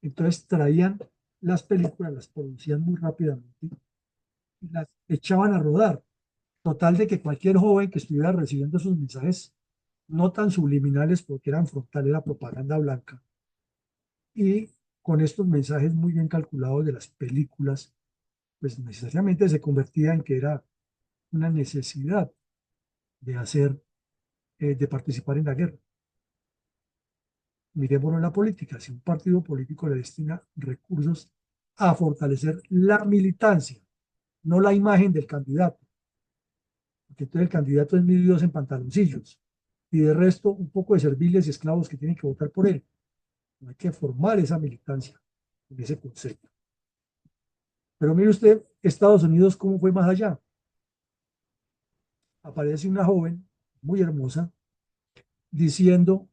Entonces traían las películas, las producían muy rápidamente y las echaban a rodar. Total de que cualquier joven que estuviera recibiendo esos mensajes no tan subliminales porque eran frontal, era propaganda blanca, y con estos mensajes muy bien calculados de las películas, pues necesariamente se convertía en que era una necesidad de hacer, de participar en la guerra. Mirémoslo en la política, si un partido político le destina recursos a fortalecer la militancia, no la imagen del candidato, porque entonces el candidato es mi Dios en pantaloncillos, y de resto un poco de serviles y esclavos que tienen que votar por él. No hay que formar esa militancia en ese concepto. Pero mire usted, Estados Unidos, ¿cómo fue más allá? Aparece una joven muy hermosa diciendo,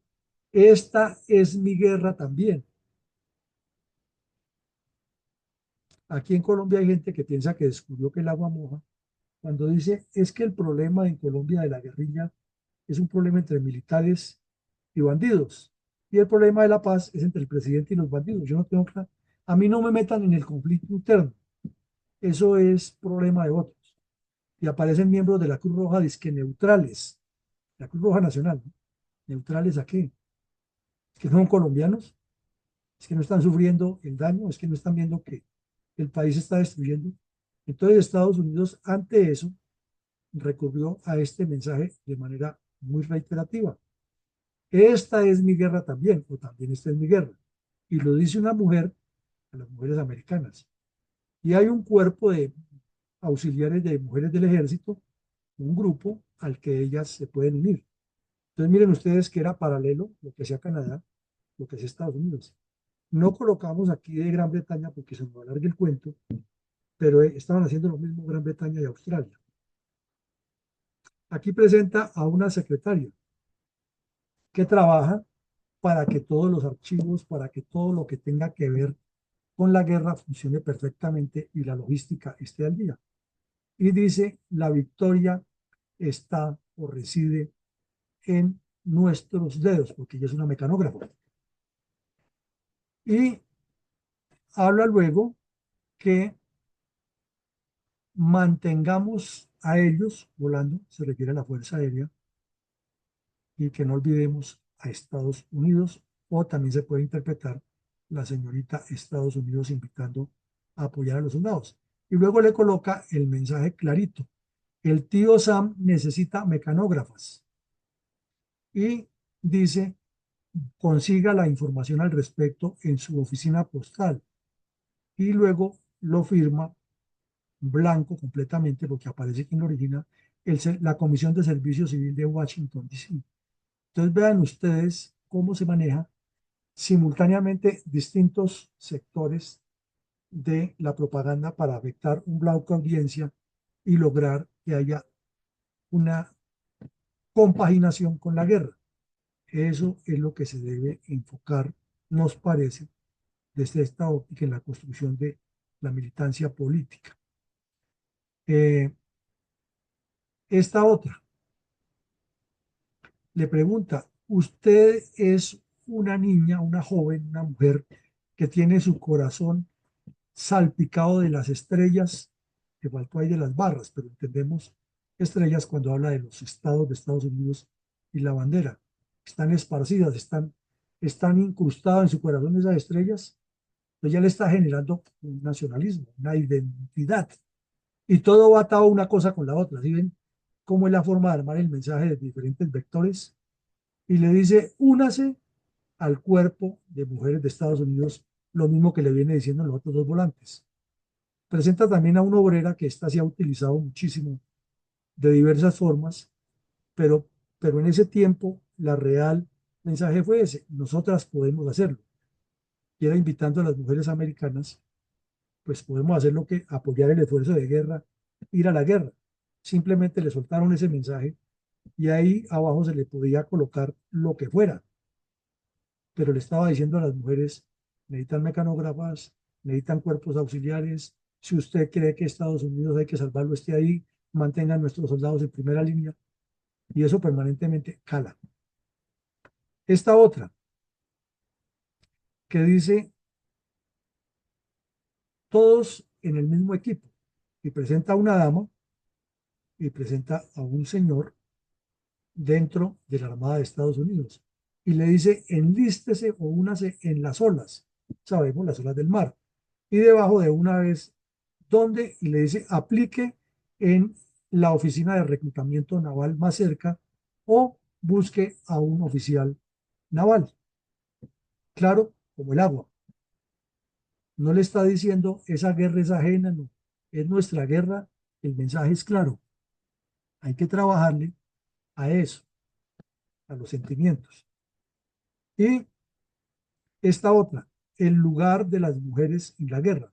esta es mi guerra también. Aquí en Colombia hay gente que piensa que descubrió que el agua moja, cuando dice, es que el problema en Colombia de la guerrilla es un problema entre militares y bandidos. Y el problema de la paz es entre el presidente y los bandidos. Yo no tengo que... A mí no me metan en el conflicto interno. Eso es problema de otros. Y aparecen miembros de la Cruz Roja, dizque neutrales. La Cruz Roja Nacional, ¿no? ¿Neutrales a qué? ¿Es que no son colombianos? ¿Es que no están sufriendo el daño? ¿Es que no están viendo que el país se está destruyendo? Entonces Estados Unidos, ante eso, recurrió a este mensaje de manera muy reiterativa. Esta es mi guerra también, o también esta es mi guerra. Y lo dice una mujer a las mujeres americanas. Y hay un cuerpo de auxiliares de mujeres del ejército, un grupo al que ellas se pueden unir. Entonces miren ustedes que era paralelo lo que hacía Canadá, lo que hacía Estados Unidos. No colocamos aquí de Gran Bretaña porque se nos alarga el cuento, pero estaban haciendo lo mismo Gran Bretaña y Australia. Aquí presenta a una secretaria que trabaja para que todos los archivos, para que todo lo que tenga que ver con la guerra funcione perfectamente y la logística esté al día. Y dice, la victoria está o reside en nuestros dedos, porque ella es una mecanógrafa. Y habla luego que mantengamos a ellos volando, se refiere a la Fuerza Aérea, y que no olvidemos a Estados Unidos, o también se puede interpretar la señorita Estados Unidos invitando a apoyar a los soldados. Y luego le coloca el mensaje clarito. El tío Sam necesita mecanógrafas. Y dice, consiga la información al respecto en su oficina postal. Y luego lo firma blanco completamente, porque aparece que en la origina la Comisión de Servicio Civil de Washington, D.C. Entonces vean ustedes cómo se maneja simultáneamente distintos sectores de la propaganda para afectar un blanco audiencia y lograr que haya una compaginación con la guerra. Eso es lo que se debe enfocar, nos parece, desde esta óptica en la construcción de la militancia política. Eh, esta otra le pregunta, ¿usted es una niña, una joven, una mujer que tiene su corazón salpicado de las estrellas? Que faltó ahí de las barras, pero entendemos estrellas cuando habla de los estados de Estados Unidos y la bandera. están esparcidas, están incrustadas en su corazón esas estrellas, pues ya le está generando un nacionalismo, una identidad. Y todo va atado una cosa con la otra. ¿Sí ven cómo es la forma de armar el mensaje de diferentes vectores? Y le dice, únase al cuerpo de mujeres de Estados Unidos, lo mismo que le viene diciendo en los otros dos volantes. Presenta también a una obrera que esta se ha utilizado muchísimo de diversas formas, pero, pero en ese tiempo la real mensaje fue ese, nosotras podemos hacerlo. Y era invitando a las mujeres americanas, pues podemos hacer lo que apoyar el esfuerzo de guerra, ir a la guerra. Simplemente le soltaron ese mensaje y ahí abajo se le podía colocar lo que fuera, pero le estaba diciendo a las mujeres, necesitan mecanógrafas, necesitan cuerpos auxiliares, si usted cree que Estados Unidos hay que salvarlo, esté ahí, mantengan nuestros soldados en primera línea, y eso permanentemente cala. Esta otra, que dice, todos en el mismo equipo, y presenta a una dama y presenta a un señor dentro de la Armada de Estados Unidos, y le dice, enlístese o únase en las olas, sabemos, las olas del mar, y debajo de una vez, ¿dónde? Y le dice, aplique en la oficina de reclutamiento naval más cerca o busque a un oficial naval. Claro, como el agua. No le está diciendo, esa guerra es ajena, no. Es nuestra guerra. El mensaje es claro. Hay que trabajarle a eso, a los sentimientos. Y esta otra, el lugar de las mujeres en la guerra.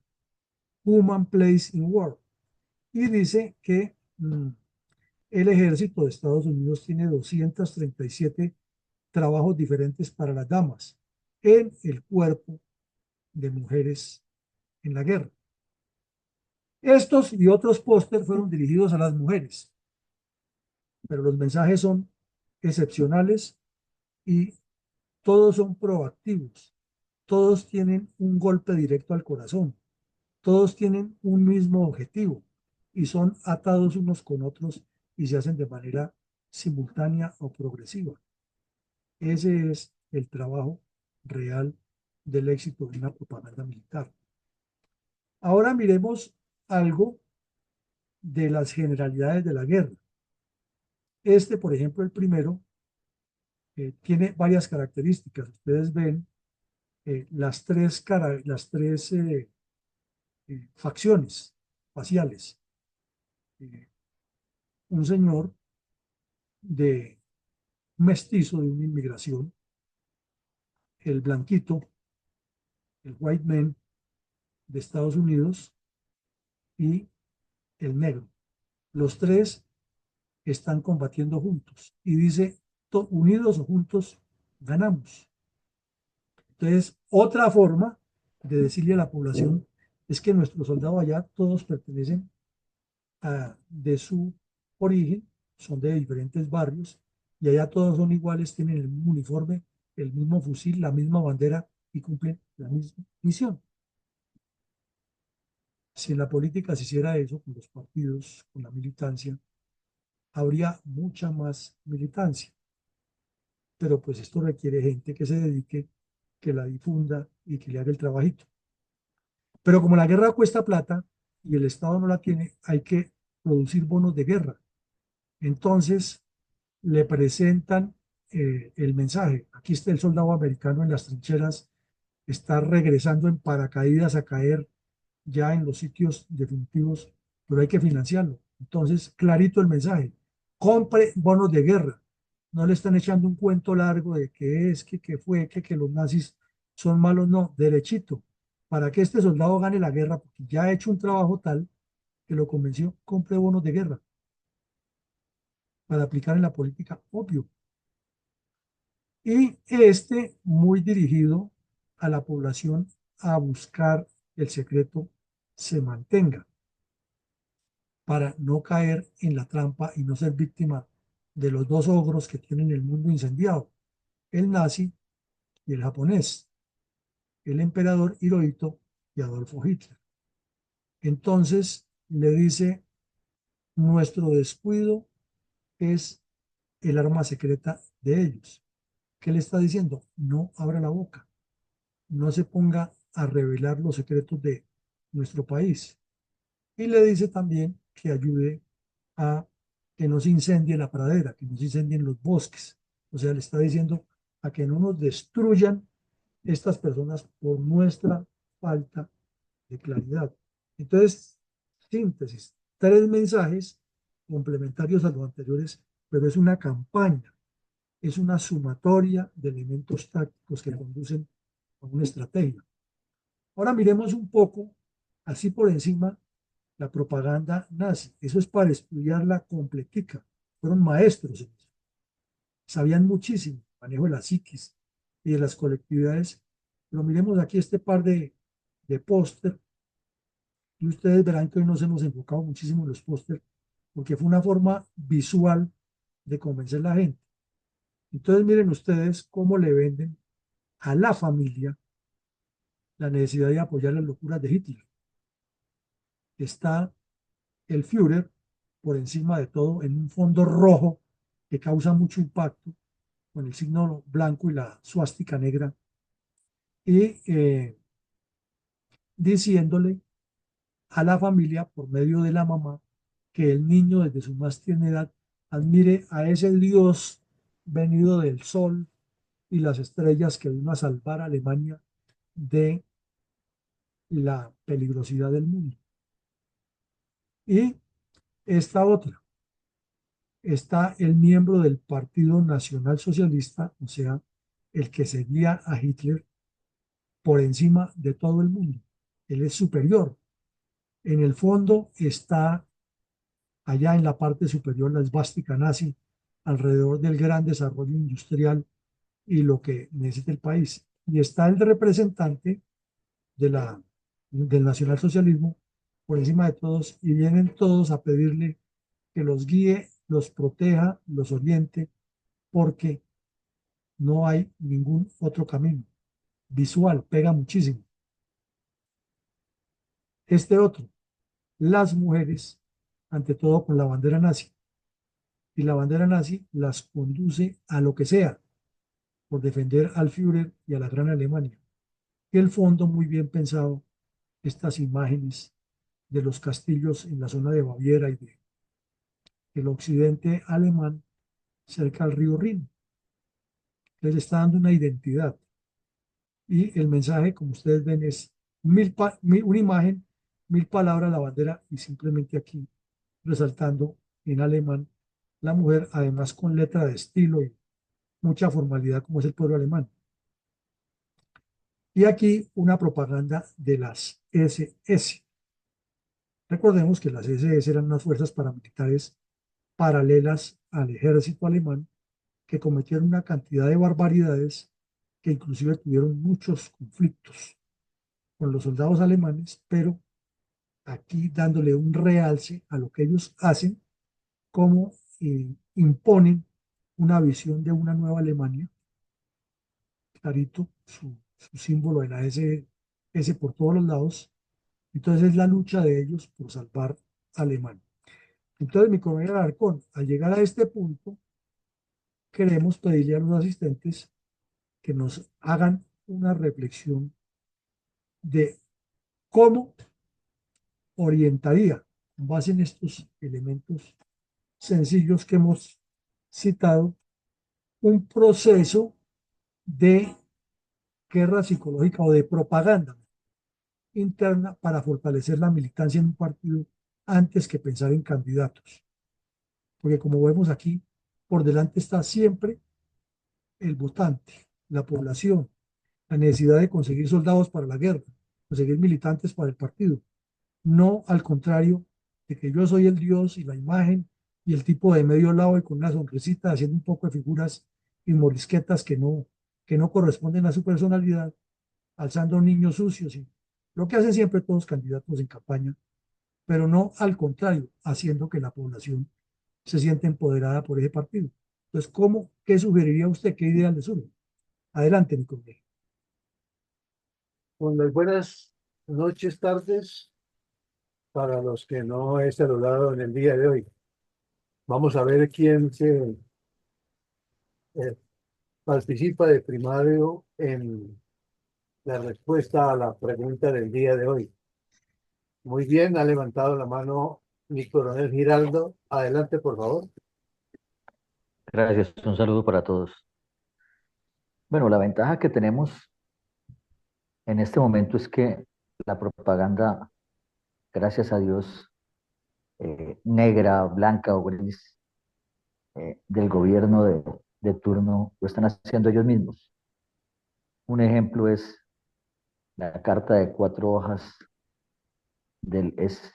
Human place in war. Y dice que el ejército de Estados Unidos tiene 237 trabajos diferentes para las damas en el cuerpo de mujeres en la guerra. Estos y otros pósters fueron dirigidos a las mujeres, pero los mensajes son excepcionales y todos son proactivos. Todos tienen un golpe directo al corazón. Todos tienen un mismo objetivo y son atados unos con otros y se hacen de manera simultánea o progresiva. Ese es el trabajo real del éxito de una propaganda militar. Ahora miremos algo de las generalidades de la guerra. Este, por ejemplo, el primero, tiene varias características. Ustedes ven las tres facciones faciales. Eh, un señor de mestizo de una inmigración, el blanquito, el white man de Estados Unidos y el negro. Los tres están combatiendo juntos y dice, unidos o juntos ganamos. Entonces, otra forma de decirle a la población es que nuestros soldados allá todos pertenecen de su origen, son de diferentes barrios y allá todos son iguales, tienen el mismo uniforme, el mismo fusil, la misma bandera y cumplen la misma misión. Si en la política se hiciera eso con los partidos, con la militancia, habría mucha más militancia. Pero pues esto requiere gente que se dedique, que la difunda y que le haga el trabajito. Pero como la guerra cuesta plata y el Estado no la tiene, hay que producir bonos de guerra. Entonces le presentan el mensaje. Aquí está el soldado americano en las trincheras, está regresando en paracaídas a caer ya en los sitios definitivos, pero hay que financiarlo. Entonces, clarito el mensaje. Compre bonos de guerra. No le están echando un cuento largo de que es, que fue, que los nazis son malos. No, derechito. Para que este soldado gane la guerra, porque ya ha hecho un trabajo tal que lo convenció, compre bonos de guerra para aplicar en la política, obvio. Y este muy dirigido a la población a buscar el secreto se mantenga para no caer en la trampa y no ser víctima de los dos ogros que tienen el mundo incendiado, el nazi y el japonés, el emperador Hirohito y Adolfo Hitler. Entonces le dice, nuestro descuido es el arma secreta de ellos. ¿Qué le está diciendo? No abra la boca, no se ponga a revelar los secretos de nuestro país. Y le dice también que ayude a que no se incendie la pradera, que no se incendien los bosques. O sea, le está diciendo a que no nos destruyan estas personas por nuestra falta de claridad. Entonces, síntesis, tres mensajes complementarios a los anteriores, pero es una campaña, es una sumatoria de elementos tácticos que conducen a una estrategia. Ahora miremos un poco, así por encima, la propaganda nazi. Eso es para estudiarla completica. Fueron maestros en eso. Sabían muchísimo, manejo de la psiquis y de las colectividades. Pero miremos aquí este par de póster y ustedes verán que hoy nos hemos enfocado muchísimo en los póster porque fue una forma visual de convencer a la gente. Entonces miren ustedes cómo le venden a la familia la necesidad de apoyar las locuras de Hitler. Está el Führer por encima de todo en un fondo rojo que causa mucho impacto con el signo blanco y la suástica negra y diciéndole a la familia por medio de la mamá que el niño desde su más tierna edad admire a ese Dios venido del sol y las estrellas que vino a salvar a Alemania de la peligrosidad del mundo. Y esta otra, está el miembro del Partido Nacional Socialista, o sea, el que seguía a Hitler por encima de todo el mundo. Él es superior. En el fondo está allá en la parte superior la esvástica nazi alrededor del gran desarrollo industrial y lo que necesita el país. Y está el representante de del nacionalsocialismo por encima de todos y vienen todos a pedirle que los guíe, los proteja, los oriente, porque no hay ningún otro camino. Visual, pega muchísimo. Este otro, las mujeres, ante todo con la bandera nazi. Y la bandera nazi las conduce a lo que sea por defender al Führer y a la Gran Alemania. Y el fondo, muy bien pensado, estas imágenes de los castillos en la zona de Baviera y del occidente alemán cerca al río Rin. Les está dando una identidad. Y el mensaje, como ustedes ven, es una imagen, 1000 palabras la bandera y simplemente aquí resaltando en alemán la mujer, además con letra de estilo y mucha formalidad como es el pueblo alemán. Y aquí una propaganda de las SS. Recordemos que las SS eran unas fuerzas paramilitares paralelas al ejército alemán que cometieron una cantidad de barbaridades que inclusive tuvieron muchos conflictos con los soldados alemanes, pero aquí dándole un realce a lo que ellos hacen, como imponen una visión de una nueva Alemania, clarito, su símbolo de la S por todos los lados. Entonces es la lucha de ellos por salvar a Alemania. Entonces, mi coronel Alarcón, al llegar a este punto, queremos pedirle a los asistentes que nos hagan una reflexión de cómo orientaría, con base en estos elementos sencillos que hemos citado, un proceso de guerra psicológica o de propaganda interna para fortalecer la militancia en un partido antes que pensar en candidatos. Porque como vemos aquí, por delante está siempre el votante, la población, la necesidad de conseguir soldados para la guerra, conseguir militantes para el partido. No al contrario de que yo soy el Dios y la imagen y el tipo de medio lado y con una sonrisita haciendo un poco de figuras y morisquetas que no corresponden a su personalidad, alzando niños sucios y lo que hacen siempre todos los candidatos en campaña, pero no al contrario, haciendo que la población se sienta empoderada por ese partido. Entonces, qué sugeriría usted? ¿Qué ideas le surge? Adelante, mi colega. Con las buenas noches, tardes, para los que no he saludado en el día de hoy. Vamos a ver quién se participa de primario en la respuesta a la pregunta del día de hoy? Muy bien, ha levantado la mano mi coronel Giraldo. Adelante, por favor. Gracias, un saludo para todos. Bueno, la ventaja que tenemos en este momento es que la propaganda, gracias a Dios, negra, blanca o gris, del gobierno de turno, lo están haciendo ellos mismos. Un ejemplo es la carta de 4 hojas del ex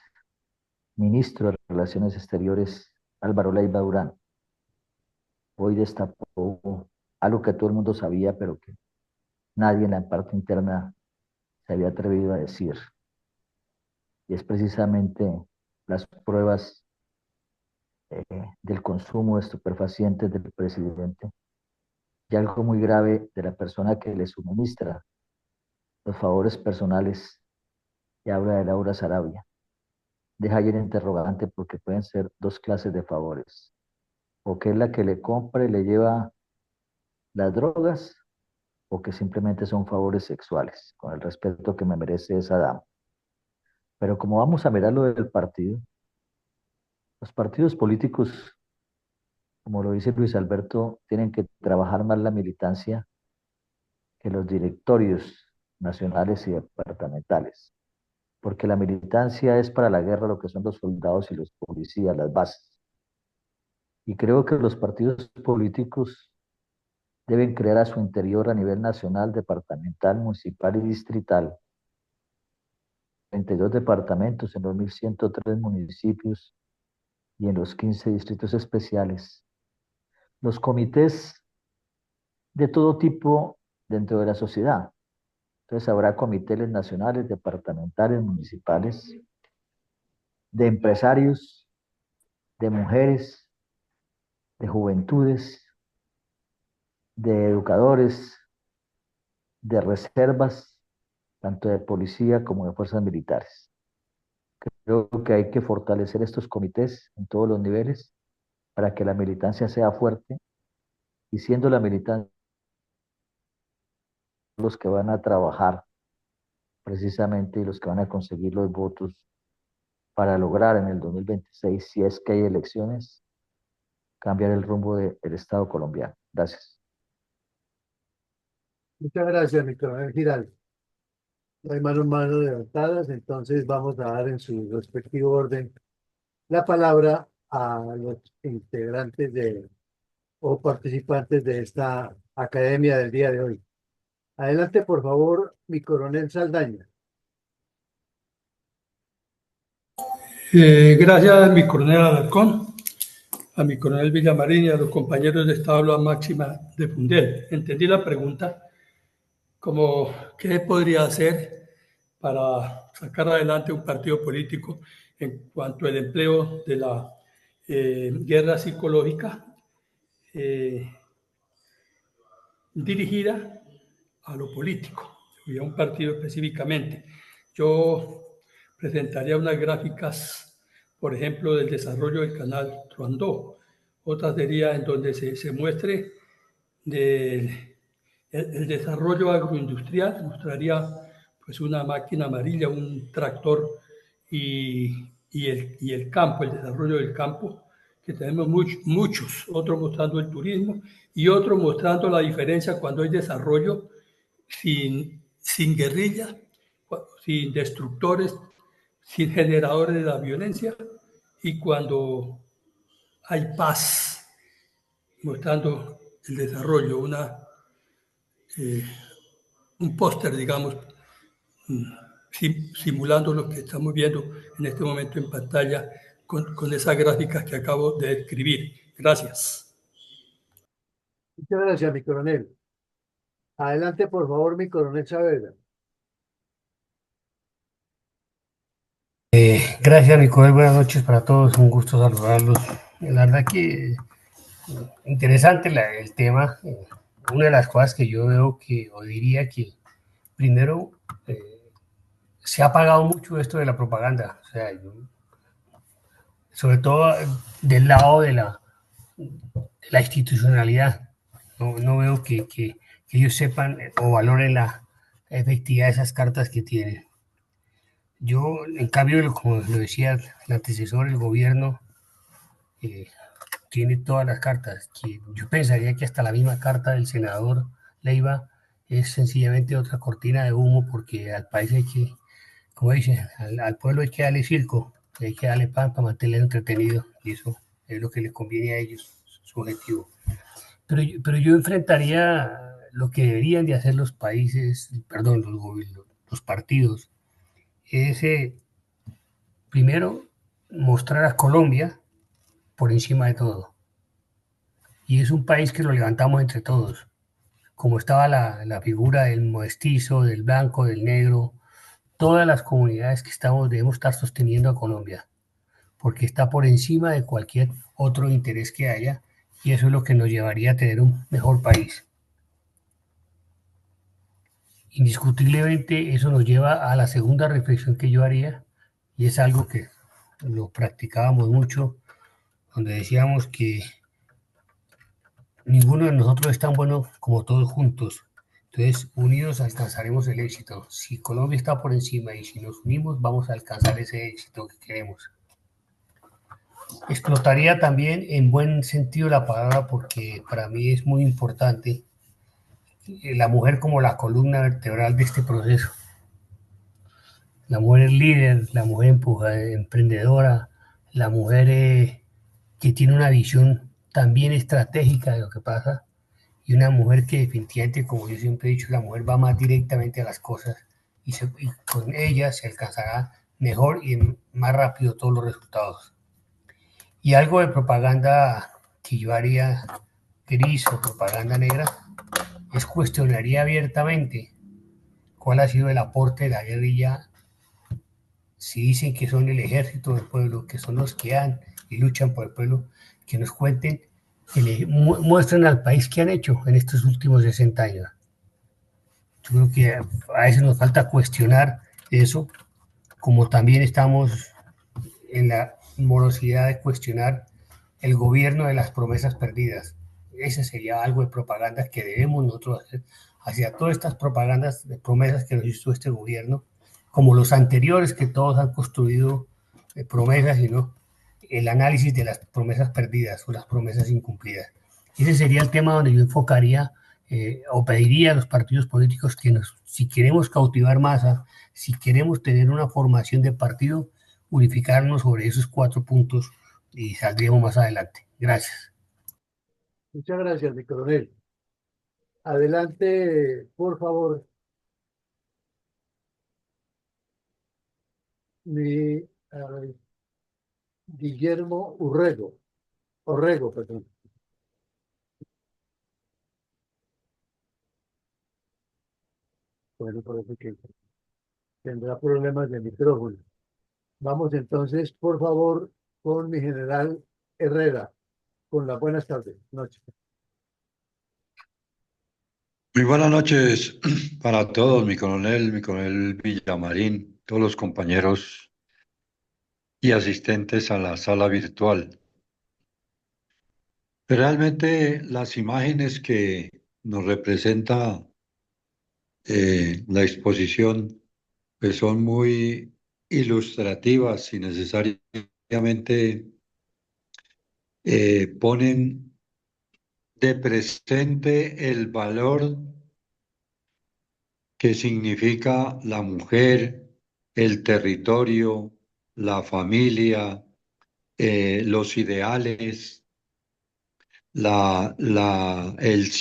ministro de Relaciones Exteriores, Álvaro Leiva Durán. Hoy destapó algo que todo el mundo sabía, pero que nadie en la parte interna se había atrevido a decir. Y es precisamente las pruebas del consumo de estupefacientes del presidente y algo muy grave de la persona que le suministra los favores personales, y habla de Laura Sarabia. Deja ahí el interrogante porque pueden ser dos clases de favores, o que es la que le compra y le lleva las drogas, o que simplemente son favores sexuales, con el respeto que me merece esa dama. Pero como vamos a mirar lo del partido, los partidos políticos, como lo dice Luis Alberto, tienen que trabajar más la militancia que los directorios nacionales y departamentales, porque la militancia es para la guerra lo que son los soldados y los policías, las bases. Y creo que los partidos políticos deben crear a su interior a nivel nacional, departamental, municipal y distrital 32 departamentos en los 1.103 municipios y en los 15 distritos especiales. Los comités de todo tipo dentro de la sociedad. Entonces habrá comités nacionales, departamentales, municipales, de empresarios, de mujeres, de juventudes, de educadores, de reservas, tanto de policía como de fuerzas militares. Creo que hay que fortalecer estos comités en todos los niveles para que la militancia sea fuerte, y siendo la militancia los que van a trabajar precisamente y los que van a conseguir los votos para lograr en el 2026, si es que hay elecciones, cambiar el rumbo del Estado colombiano. Gracias. Muchas gracias, mi coronel Giraldo. No hay manos levantadas, entonces vamos a dar en su respectivo orden la palabra a los integrantes o participantes de esta academia del día de hoy. Adelante, por favor, mi coronel Saldaña. Gracias a mi coronel Alarcón, a mi coronel Villamarín y a los compañeros de esta aula máxima de Fundel. Entendí la pregunta como qué podría hacer para sacar adelante un partido político en cuanto al empleo de la guerra psicológica eh, dirigida a lo político y a un partido específicamente. Yo presentaría unas gráficas, por ejemplo, del desarrollo del canal Truandó. Otra sería en donde se muestre el desarrollo agroindustrial, mostraría pues una máquina amarilla, un tractor y el campo, el desarrollo del campo, que tenemos muchos, otros mostrando el turismo y otros mostrando la diferencia cuando hay desarrollo sin guerrilla, sin destructores, sin generadores de la violencia y cuando hay paz, mostrando el desarrollo, un póster, digamos, simulando lo que estamos viendo en este momento en pantalla con esas gráficas que acabo de describir. Gracias. Muchas gracias, mi coronel. Adelante, por favor, mi coronel Saavedra. Gracias, Nicole. Buenas noches para todos. Un gusto saludarlos. La verdad que interesante el tema. Una de las cosas que yo veo o diría que primero se ha pagado mucho esto de la propaganda. O sea, sobre todo del lado de la institucionalidad, no veo que ellos sepan o valoren la efectividad de esas cartas que tienen. Yo, en cambio, como lo decía el antecesor, el gobierno eh, tiene todas las cartas. Que yo pensaría que hasta la misma carta del senador Leiva es sencillamente otra cortina de humo, porque al país hay que, como dice, al pueblo hay que darle circo, hay que darle pan para mantenerlo entretenido, y eso es lo que les conviene a ellos, su objetivo. Pero yo enfrentaría lo que deberían de hacer los países, perdón, los partidos, es primero mostrar a Colombia por encima de todo. Y es un país que lo levantamos entre todos. Como estaba la figura del mestizo, del blanco, del negro, todas las comunidades que estamos debemos estar sosteniendo a Colombia, porque está por encima de cualquier otro interés que haya, y eso es lo que nos llevaría a tener un mejor país. Indiscutiblemente eso nos lleva a la segunda reflexión que yo haría, y es algo que lo practicábamos mucho, donde decíamos que ninguno de nosotros es tan bueno como todos juntos. Entonces, unidos alcanzaremos el éxito. Si Colombia está por encima y si nos unimos, vamos a alcanzar ese éxito que queremos. Explotaría también en buen sentido la palabra, porque para mí es muy importante la mujer como la columna vertebral de este proceso. La mujer líder, la mujer emprendedora, la mujer que tiene una visión también estratégica de lo que pasa, y una mujer que definitivamente, como yo siempre he dicho, la mujer va más directamente a las cosas, y con ella se alcanzará mejor y más rápido todos los resultados. Y algo de propaganda que yo haría gris o propaganda negra es cuestionaría abiertamente cuál ha sido el aporte de la guerrilla. Si dicen que son el ejército del pueblo, que son los que han y luchan por el pueblo, que nos cuenten, que le muestren al país qué han hecho en estos últimos 60 años. Yo creo que a veces nos falta cuestionar eso, como también estamos en la morosidad de cuestionar el gobierno de las promesas perdidas. Ese sería algo de propaganda que debemos nosotros hacer hacia todas estas propagandas de promesas que nos hizo este gobierno, como los anteriores, que todos han construido promesas, sino el análisis de las promesas perdidas o las promesas incumplidas. Ese sería el tema donde yo enfocaría o pediría a los partidos políticos que si queremos cautivar masa, si queremos tener una formación de partido, unificarnos sobre esos 4 puntos y saldríamos más adelante. Gracias. Muchas gracias, mi coronel. Adelante, por favor, mi Guillermo Orrego, perdón. Bueno, parece que tendrá problemas de micrófono. Vamos entonces, por favor, con mi general Herrera, con las buenas tardes, noches. Muy buenas noches para todos, mi coronel Villamarín, todos los compañeros y asistentes a la sala virtual. Realmente las imágenes que nos representa la exposición pues son muy ilustrativas y necesariamente ponen de presente el valor que significa la mujer, el territorio, la familia, los ideales, los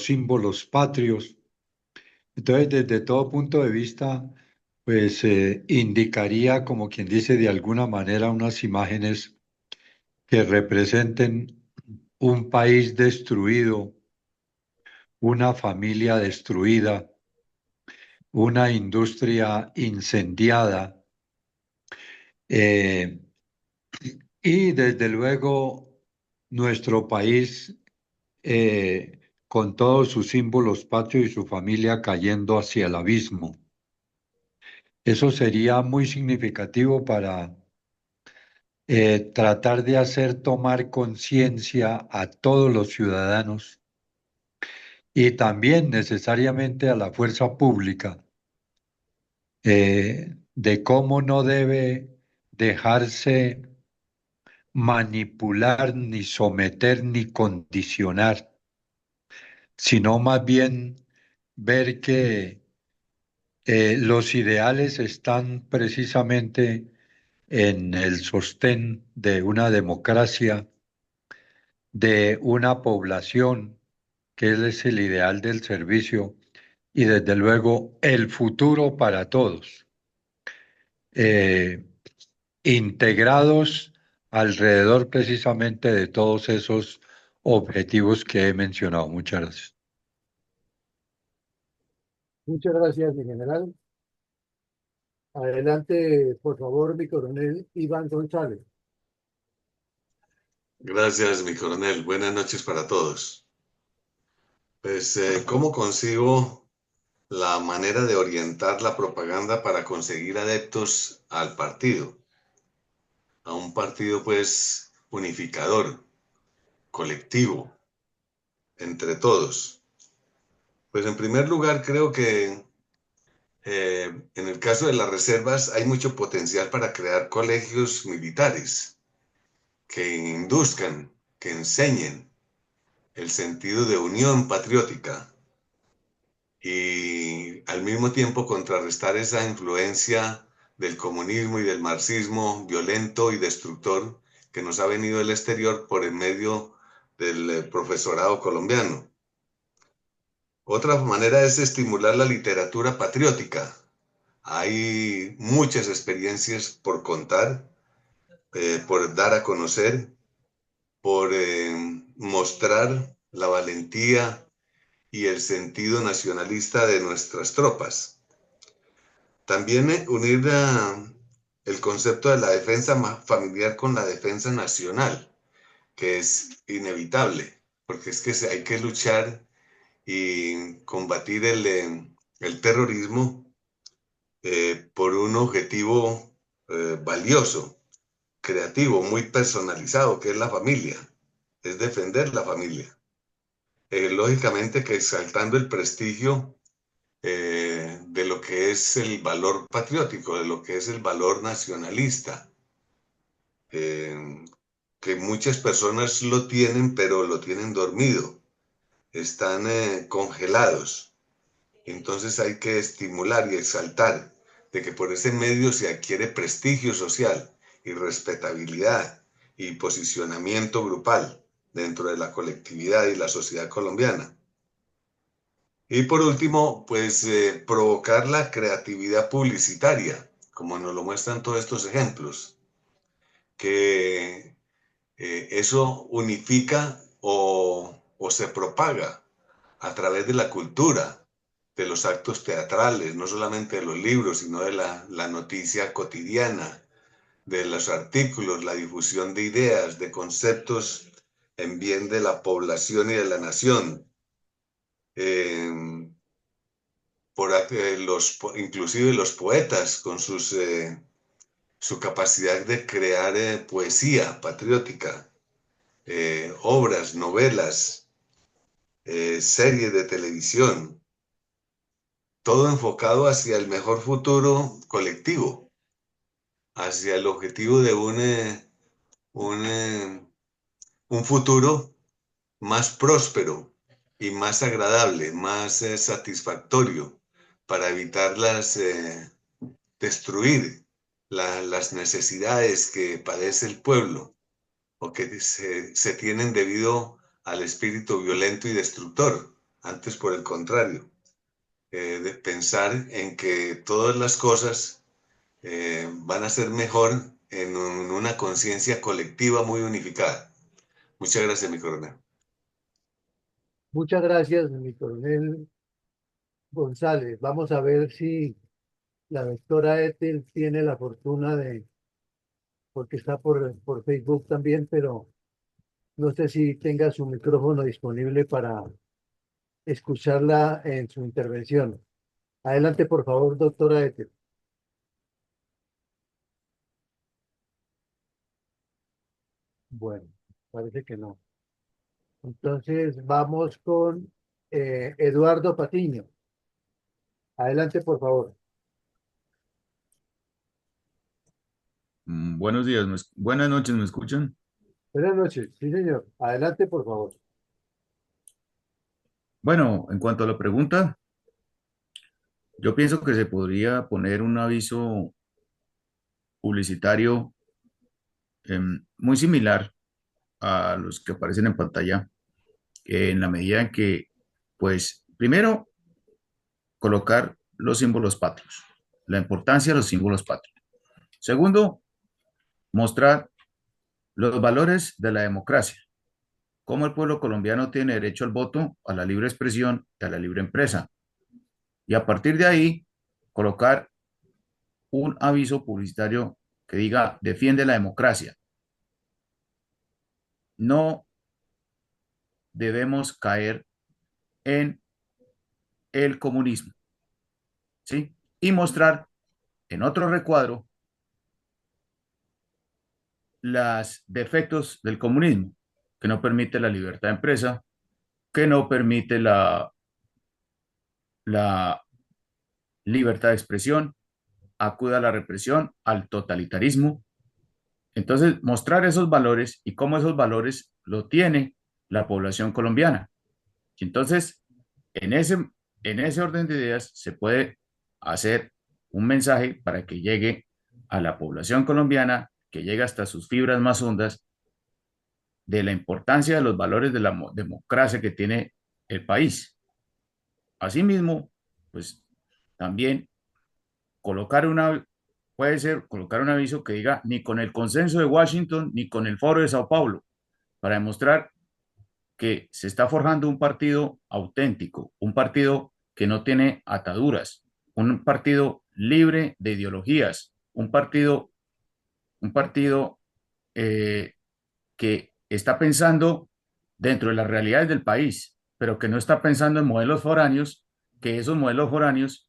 símbolos patrios. Entonces, desde todo punto de vista, pues indicaría, como quien dice, de alguna manera unas imágenes que representen un país destruido, una familia destruida, una industria incendiada, eh, y desde luego nuestro país con todos sus símbolos patrios y su familia cayendo hacia el abismo. Eso sería muy significativo para tratar de hacer tomar conciencia a todos los ciudadanos y también necesariamente a la fuerza pública, de cómo no debe dejarse manipular, ni someter, ni condicionar, sino más bien ver que los ideales están precisamente en el sostén de una democracia, de una población, que es el ideal del servicio y desde luego el futuro para todos, eh, integrados alrededor precisamente de todos esos objetivos que he mencionado. Muchas gracias. Muchas gracias, mi general. Adelante, por favor, mi coronel Iván González. Gracias, mi coronel. Buenas noches para todos. Pues, ¿cómo consigo la manera de orientar la propaganda para conseguir adeptos al partido? A un partido, pues, unificador, colectivo, entre todos. Pues, en primer lugar, creo que en el caso de las reservas hay mucho potencial para crear colegios militares que induzcan, que enseñen el sentido de unión patriótica y al mismo tiempo contrarrestar esa influencia del comunismo y del marxismo violento y destructor que nos ha venido del exterior por el medio del profesorado colombiano. Otra manera es estimular la literatura patriótica. Hay muchas experiencias por contar, por dar a conocer, por mostrar la valentía y el sentido nacionalista de nuestras tropas. También unir el concepto de la defensa familiar con la defensa nacional, que es inevitable, porque es que hay que luchar y combatir el terrorismo por un objetivo valioso, creativo, muy personalizado, que es la familia, es defender la familia. Lógicamente que exaltando el prestigio de lo que es el valor patriótico, de lo que es el valor nacionalista, que muchas personas lo tienen, pero lo tienen dormido, están congelados. Entonces hay que estimular y exaltar de que por ese medio se adquiere prestigio social y respetabilidad y posicionamiento grupal dentro de la colectividad y la sociedad colombiana. Y por último, pues provocar la creatividad publicitaria, como nos lo muestran todos estos ejemplos, que eso unifica o se propaga a través de la cultura, de los actos teatrales, no solamente de los libros, sino de la noticia cotidiana, de los artículos, la difusión de ideas, de conceptos en bien de la población y de la nación. Por inclusive los poetas con su capacidad de crear poesía patriótica, obras, novelas, series de televisión, todo enfocado hacia el mejor futuro colectivo, hacia el objetivo de un futuro más próspero y más agradable, más satisfactorio, para evitar destruir las necesidades que padece el pueblo o que se tienen debido al espíritu violento y destructor. Antes, por el contrario, de pensar en que todas las cosas van a ser mejor en una conciencia colectiva muy unificada. Muchas gracias, mi coronel. Muchas gracias, mi coronel González. Vamos a ver si la doctora Ethel tiene la fortuna de, porque está por Facebook también, pero no sé si tenga su micrófono disponible para escucharla en su intervención. Adelante, por favor, doctora Ethel. Bueno, parece que no. Entonces, vamos con Eduardo Patiño. Adelante, por favor. Buenos días, buenas noches, ¿me escuchan? Buenas noches. Sí, señor. Adelante, por favor. Bueno, en cuanto a la pregunta, yo pienso que se podría poner un aviso publicitario muy similar a los que aparecen en pantalla, en la medida en que, pues, primero, colocar los símbolos patrios, la importancia de los símbolos patrios. Segundo, mostrar los valores de la democracia, cómo el pueblo colombiano tiene derecho al voto, a la libre expresión y a la libre empresa. Y a partir de ahí, colocar un aviso publicitario que diga, defiende la democracia. No debemos caer en el comunismo, ¿sí? Y mostrar en otro recuadro los defectos del comunismo, que no permite la libertad de empresa, que no permite la libertad de expresión, acude a la represión, al totalitarismo. Entonces, mostrar esos valores y cómo esos valores lo tiene la población colombiana. Y entonces, en ese, en ese orden de ideas se puede hacer un mensaje para que llegue a la población colombiana, que llegue hasta sus fibras más hondas de la importancia de los valores de la democracia que tiene el país. Asimismo, pues también colocar puede ser colocar un aviso que diga ni con el consenso de Washington ni con el foro de Sao Paulo, para demostrar que se está forjando un partido auténtico, un partido que no tiene ataduras, un partido libre de ideologías, un partido que está pensando dentro de las realidades del país, pero que no está pensando en modelos foráneos, que esos modelos foráneos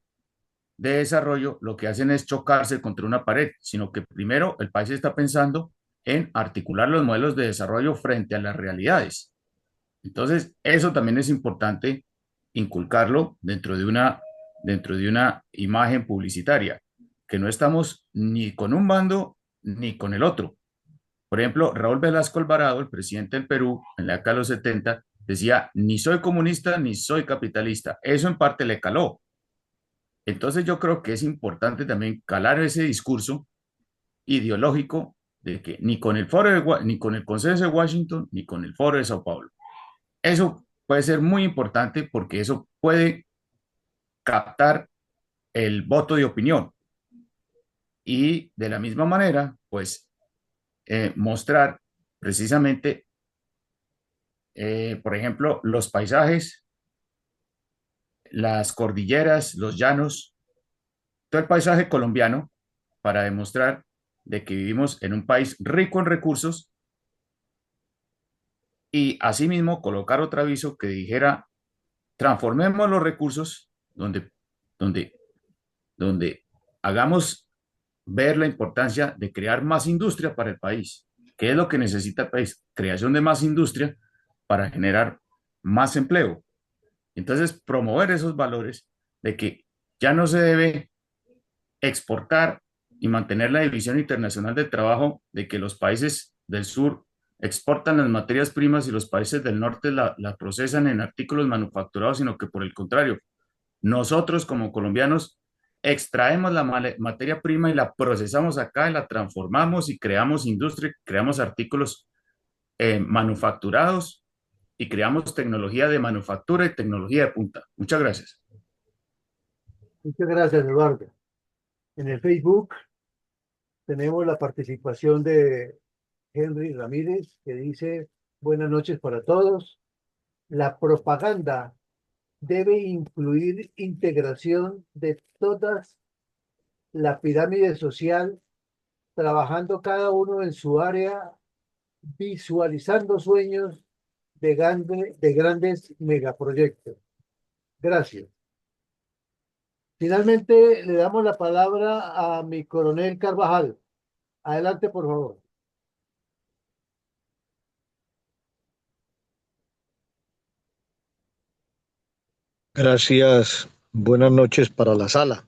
de desarrollo lo que hacen es chocarse contra una pared, sino que primero el país está pensando en articular los modelos de desarrollo frente a las realidades. Entonces, eso también es importante inculcarlo dentro de una imagen publicitaria, que no estamos ni con un bando ni con el otro. Por ejemplo, Raúl Velasco Alvarado, el presidente del Perú, en la década de los 70, decía, ni soy comunista ni soy capitalista. Eso en parte le caló. Entonces yo creo que es importante también calar ese discurso ideológico de que ni con el ni con el consenso de Washington ni con el foro de Sao Paulo. Eso puede ser muy importante porque eso puede captar el voto de opinión y de la misma manera, pues mostrar precisamente, por ejemplo, los paisajes, las cordilleras, los llanos, todo el paisaje colombiano para demostrar de que vivimos en un país rico en recursos y asimismo colocar otro aviso que dijera, transformemos los recursos donde, donde hagamos ver la importancia de crear más industria para el país. ¿Qué es lo que necesita el país? Creación de más industria para generar más empleo. Entonces, promover esos valores de que ya no se debe exportar y mantener la división internacional del trabajo, de que los países del sur exportan las materias primas y los países del norte la procesan en artículos manufacturados, sino que por el contrario, nosotros como colombianos extraemos la materia prima y la procesamos acá y la transformamos y creamos industria, creamos artículos manufacturados y creamos tecnología de manufactura y tecnología de punta. Muchas gracias. Muchas gracias, Eduardo. En el Facebook tenemos la participación de Henry Ramírez, que dice, buenas noches para todos. La propaganda debe incluir integración de todas la pirámide social, trabajando cada uno en su área, visualizando sueños de grandes megaproyectos. Gracias. Finalmente, le damos la palabra a mi coronel Carvajal. Adelante, por favor. Gracias. Buenas noches para la sala.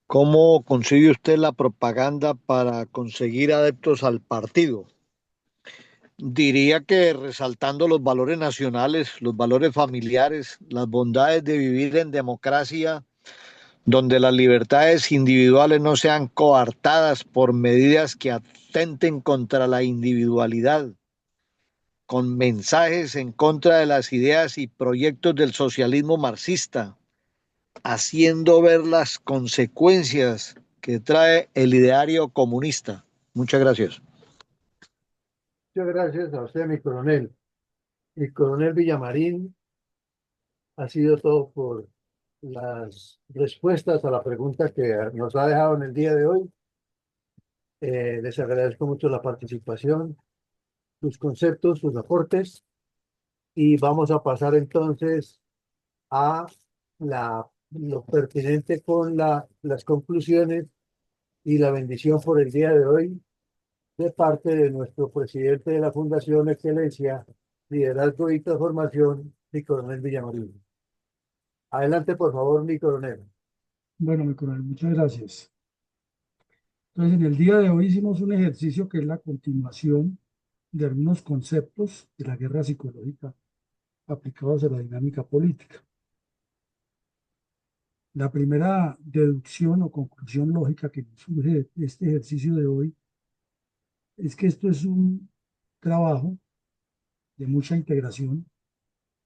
¿Cómo concibe usted la propaganda para conseguir adeptos al partido? Diría que resaltando los valores nacionales, los valores familiares, las bondades de vivir en democracia, donde las libertades individuales no sean coartadas por medidas que atenten contra la individualidad, con mensajes en contra de las ideas y proyectos del socialismo marxista, haciendo ver las consecuencias que trae el ideario comunista. Muchas gracias. Muchas gracias a usted, mi coronel. Mi coronel Villamarín, ha sido todo por las respuestas a la pregunta que nos ha dejado en el día de hoy. Les agradezco mucho la participación, sus conceptos, sus aportes, y vamos a pasar entonces a lo pertinente con las conclusiones y la bendición por el día de hoy de parte de nuestro presidente de la Fundación Excelencia, Liderazgo y Transformación, mi coronel Villamarín. Adelante, por favor, mi coronel. Bueno, mi coronel, muchas gracias. Entonces, en el día de hoy hicimos un ejercicio que es la continuación de algunos conceptos de la guerra psicológica aplicados a la dinámica política. La primera deducción o conclusión lógica que nos surge de este ejercicio de hoy es que esto es un trabajo de mucha integración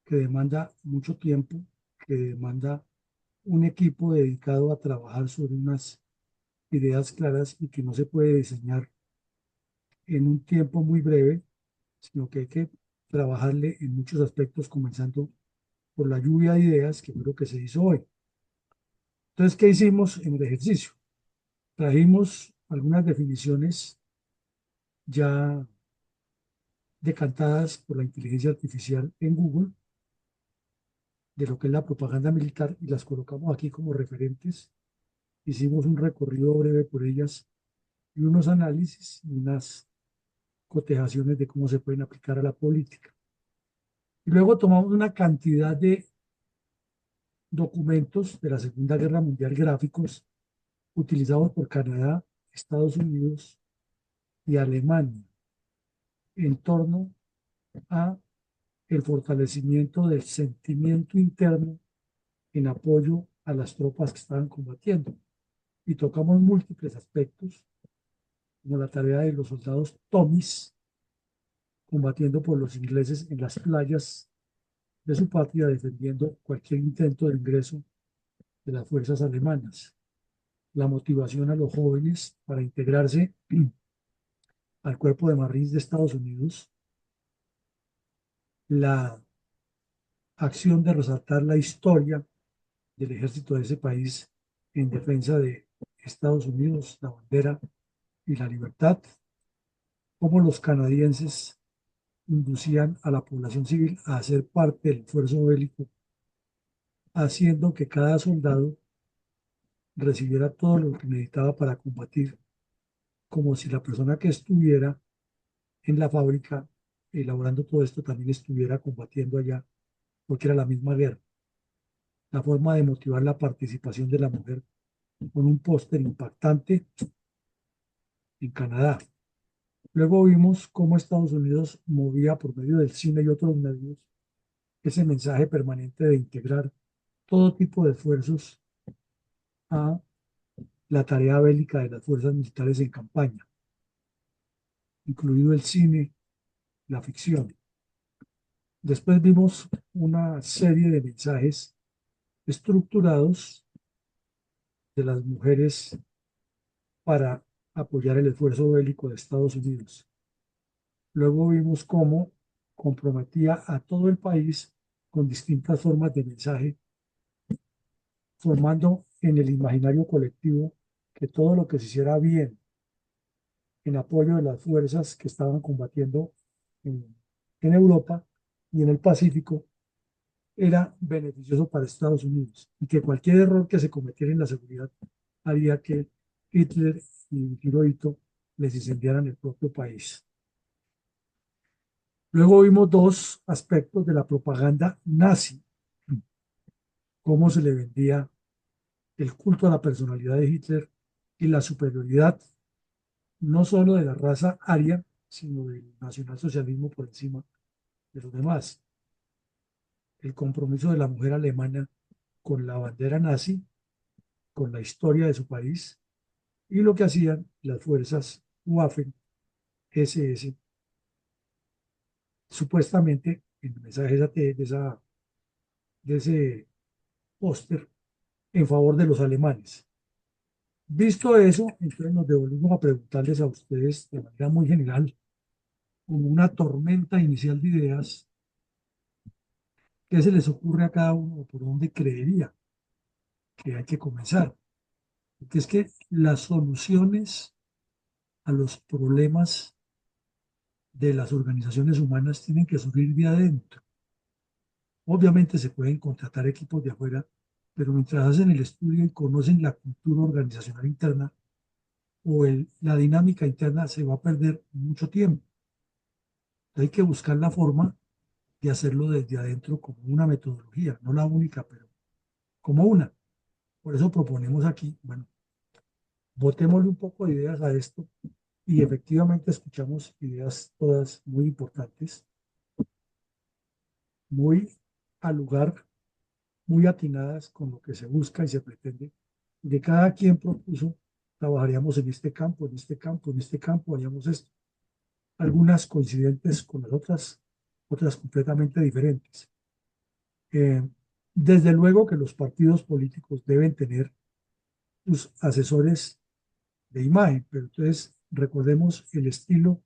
que demanda mucho tiempo, que demanda un equipo dedicado a trabajar sobre unas ideas claras y que no se puede diseñar en un tiempo muy breve, sino que hay que trabajarle en muchos aspectos, comenzando por la lluvia de ideas, que fue lo que se hizo hoy. Entonces, ¿qué hicimos en el ejercicio? Trajimos algunas definiciones ya decantadas por la inteligencia artificial en Google de lo que es la propaganda militar y las colocamos aquí como referentes. Hicimos un recorrido breve por ellas y unos análisis y unas cotejaciones de cómo se pueden aplicar a la política. Y luego tomamos una cantidad de documentos de la Segunda Guerra Mundial, gráficos utilizados por Canadá, Estados Unidos y Alemania en torno a el fortalecimiento del sentimiento interno en apoyo a las tropas que estaban combatiendo. Y tocamos múltiples aspectos, como la tarea de los soldados Tomis combatiendo por los ingleses en las playas de su patria, defendiendo cualquier intento de ingreso de las fuerzas alemanas. La motivación a los jóvenes para integrarse al cuerpo de Marines de Estados Unidos, la acción de resaltar la historia del ejército de ese país en defensa de Estados Unidos, la bandera y la libertad, como los canadienses inducían a la población civil a hacer parte del esfuerzo bélico, haciendo que cada soldado recibiera todo lo que necesitaba para combatir, como si la persona que estuviera en la fábrica elaborando todo esto también estuviera combatiendo allá, porque era la misma guerra. La forma de motivar la participación de la mujer con un póster impactante en Canadá. Luego vimos cómo Estados Unidos movía por medio del cine y otros medios ese mensaje permanente de integrar todo tipo de esfuerzos a la tarea bélica de las fuerzas militares en campaña, incluido el cine, la ficción. Después vimos una serie de mensajes estructurados de las mujeres para apoyar el esfuerzo bélico de Estados Unidos. Luego vimos cómo comprometía a todo el país con distintas formas de mensaje, formando en el imaginario colectivo que todo lo que se hiciera bien en apoyo de las fuerzas que estaban combatiendo en Europa y en el Pacífico era beneficioso para Estados Unidos y que cualquier error que se cometiera en la seguridad haría que Hitler y Hirohito les incendiaran el propio país. Luego vimos dos aspectos de la propaganda nazi cómo se le vendía el culto a la personalidad de Hitler y la superioridad no solo de la raza aria, sino del nacionalsocialismo por encima de los demás. El compromiso de la mujer alemana con la bandera nazi, con la historia de su país y lo que hacían las fuerzas Waffen SS, supuestamente en el mensaje de ese póster en favor de los alemanes. Visto eso, entonces nos devolvemos a preguntarles a ustedes de manera muy general, como una tormenta inicial de ideas, ¿qué se les ocurre a cada uno o por dónde creería que hay que comenzar? Porque es que las soluciones a los problemas de las organizaciones humanas tienen que surgir de adentro. Obviamente se pueden contratar equipos de afuera, pero mientras hacen el estudio y conocen la cultura organizacional interna o la dinámica interna, se va a perder mucho tiempo. Hay que buscar la forma de hacerlo desde adentro como una metodología, no la única, pero como una. Por eso proponemos aquí, bueno, botémosle un poco de ideas a esto y efectivamente escuchamos ideas todas muy importantes, muy al lugar, muy atinadas con lo que se busca y se pretende. De cada quien propuso, trabajaríamos en este campo, en este campo, en este campo, haríamos esto. Algunas coincidentes con las otras, otras completamente diferentes. Eh, desde luego que los partidos políticos deben tener sus asesores de imagen, pero entonces recordemos el estilo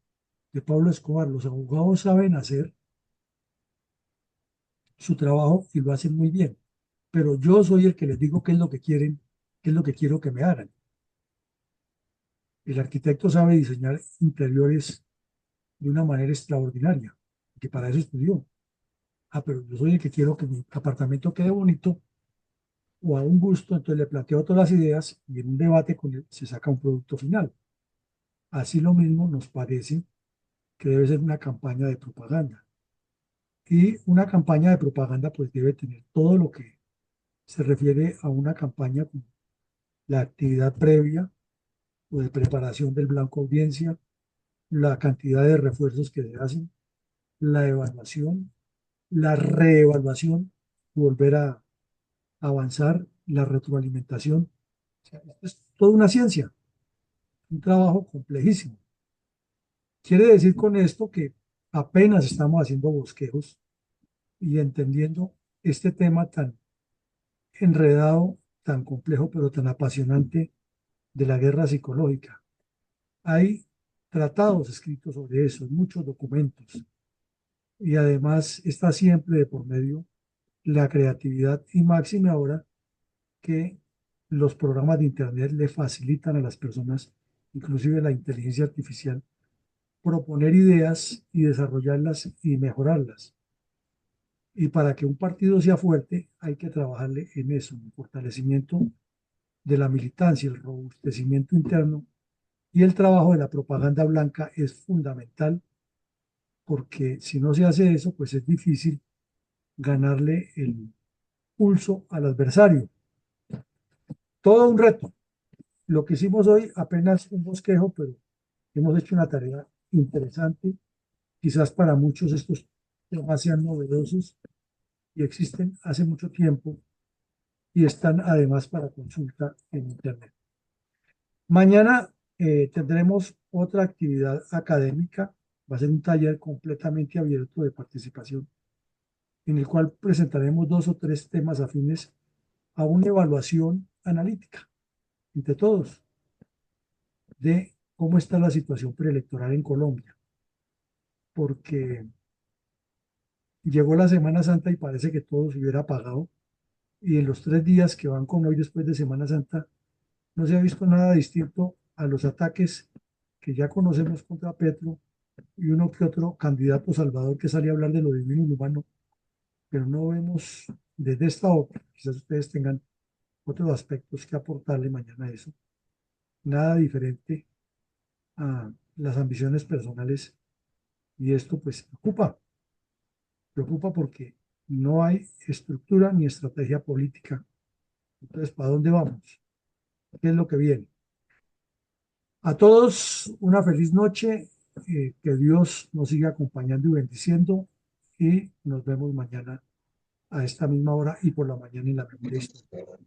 de Pablo Escobar. Los abogados saben hacer su trabajo y lo hacen muy bien, pero yo soy el que les digo qué es lo que quieren, qué es lo que quiero que me hagan. El arquitecto sabe diseñar interiores de una manera extraordinaria, que para eso estudió. Ah, pero yo soy el que quiero que mi apartamento quede bonito o a un gusto, entonces le planteo todas las ideas y en un debate con él se saca un producto final. Así lo mismo nos parece que debe ser una campaña de propaganda. Y una campaña de propaganda pues debe tener todo lo que se refiere a una campaña como la actividad previa o de preparación del blanco audiencia, la cantidad de refuerzos que se hacen, la evaluación, la reevaluación, volver a avanzar, la retroalimentación. O sea, esto es toda una ciencia, un trabajo complejísimo. Quiere decir con esto que apenas estamos haciendo bosquejos y entendiendo este tema tan enredado, tan complejo, pero tan apasionante de la guerra psicológica. Hay tratados escritos sobre eso, muchos documentos, y además está siempre de por medio la creatividad y máxime ahora que los programas de Internet le facilitan a las personas, inclusive la inteligencia artificial, proponer ideas y desarrollarlas y mejorarlas. Y para que un partido sea fuerte, hay que trabajarle en eso, en el fortalecimiento de la militancia, el robustecimiento interno y el trabajo de la propaganda blanca es fundamental porque si no se hace eso, pues es difícil ganarle el pulso al adversario. Todo un reto. Lo que hicimos hoy apenas un bosquejo, pero hemos hecho una tarea interesante. Quizás para muchos estos temas sean novedosos y existen hace mucho tiempo y están además para consulta en Internet. Mañana tendremos otra actividad académica, va a ser un taller completamente abierto de participación, en el cual presentaremos dos o tres temas afines a una evaluación analítica entre todos de cómo está la situación preelectoral en Colombia, porque llegó la Semana Santa y parece que todo se hubiera apagado, y en los 3 días que van con hoy después de Semana Santa, no se ha visto nada distinto a los ataques que ya conocemos contra Petro y uno que otro candidato salvador que sale a hablar de lo divino y lo humano, pero no vemos desde esta óptica, quizás ustedes tengan otros aspectos que aportarle mañana a eso, nada diferente a las ambiciones personales y esto pues preocupa porque no hay estructura ni estrategia política. Entonces, ¿para dónde vamos? ¿Qué es lo que viene? A todos una feliz noche, que Dios nos siga acompañando y bendiciendo, y nos vemos mañana a esta misma hora y por la mañana en la memoria histórica.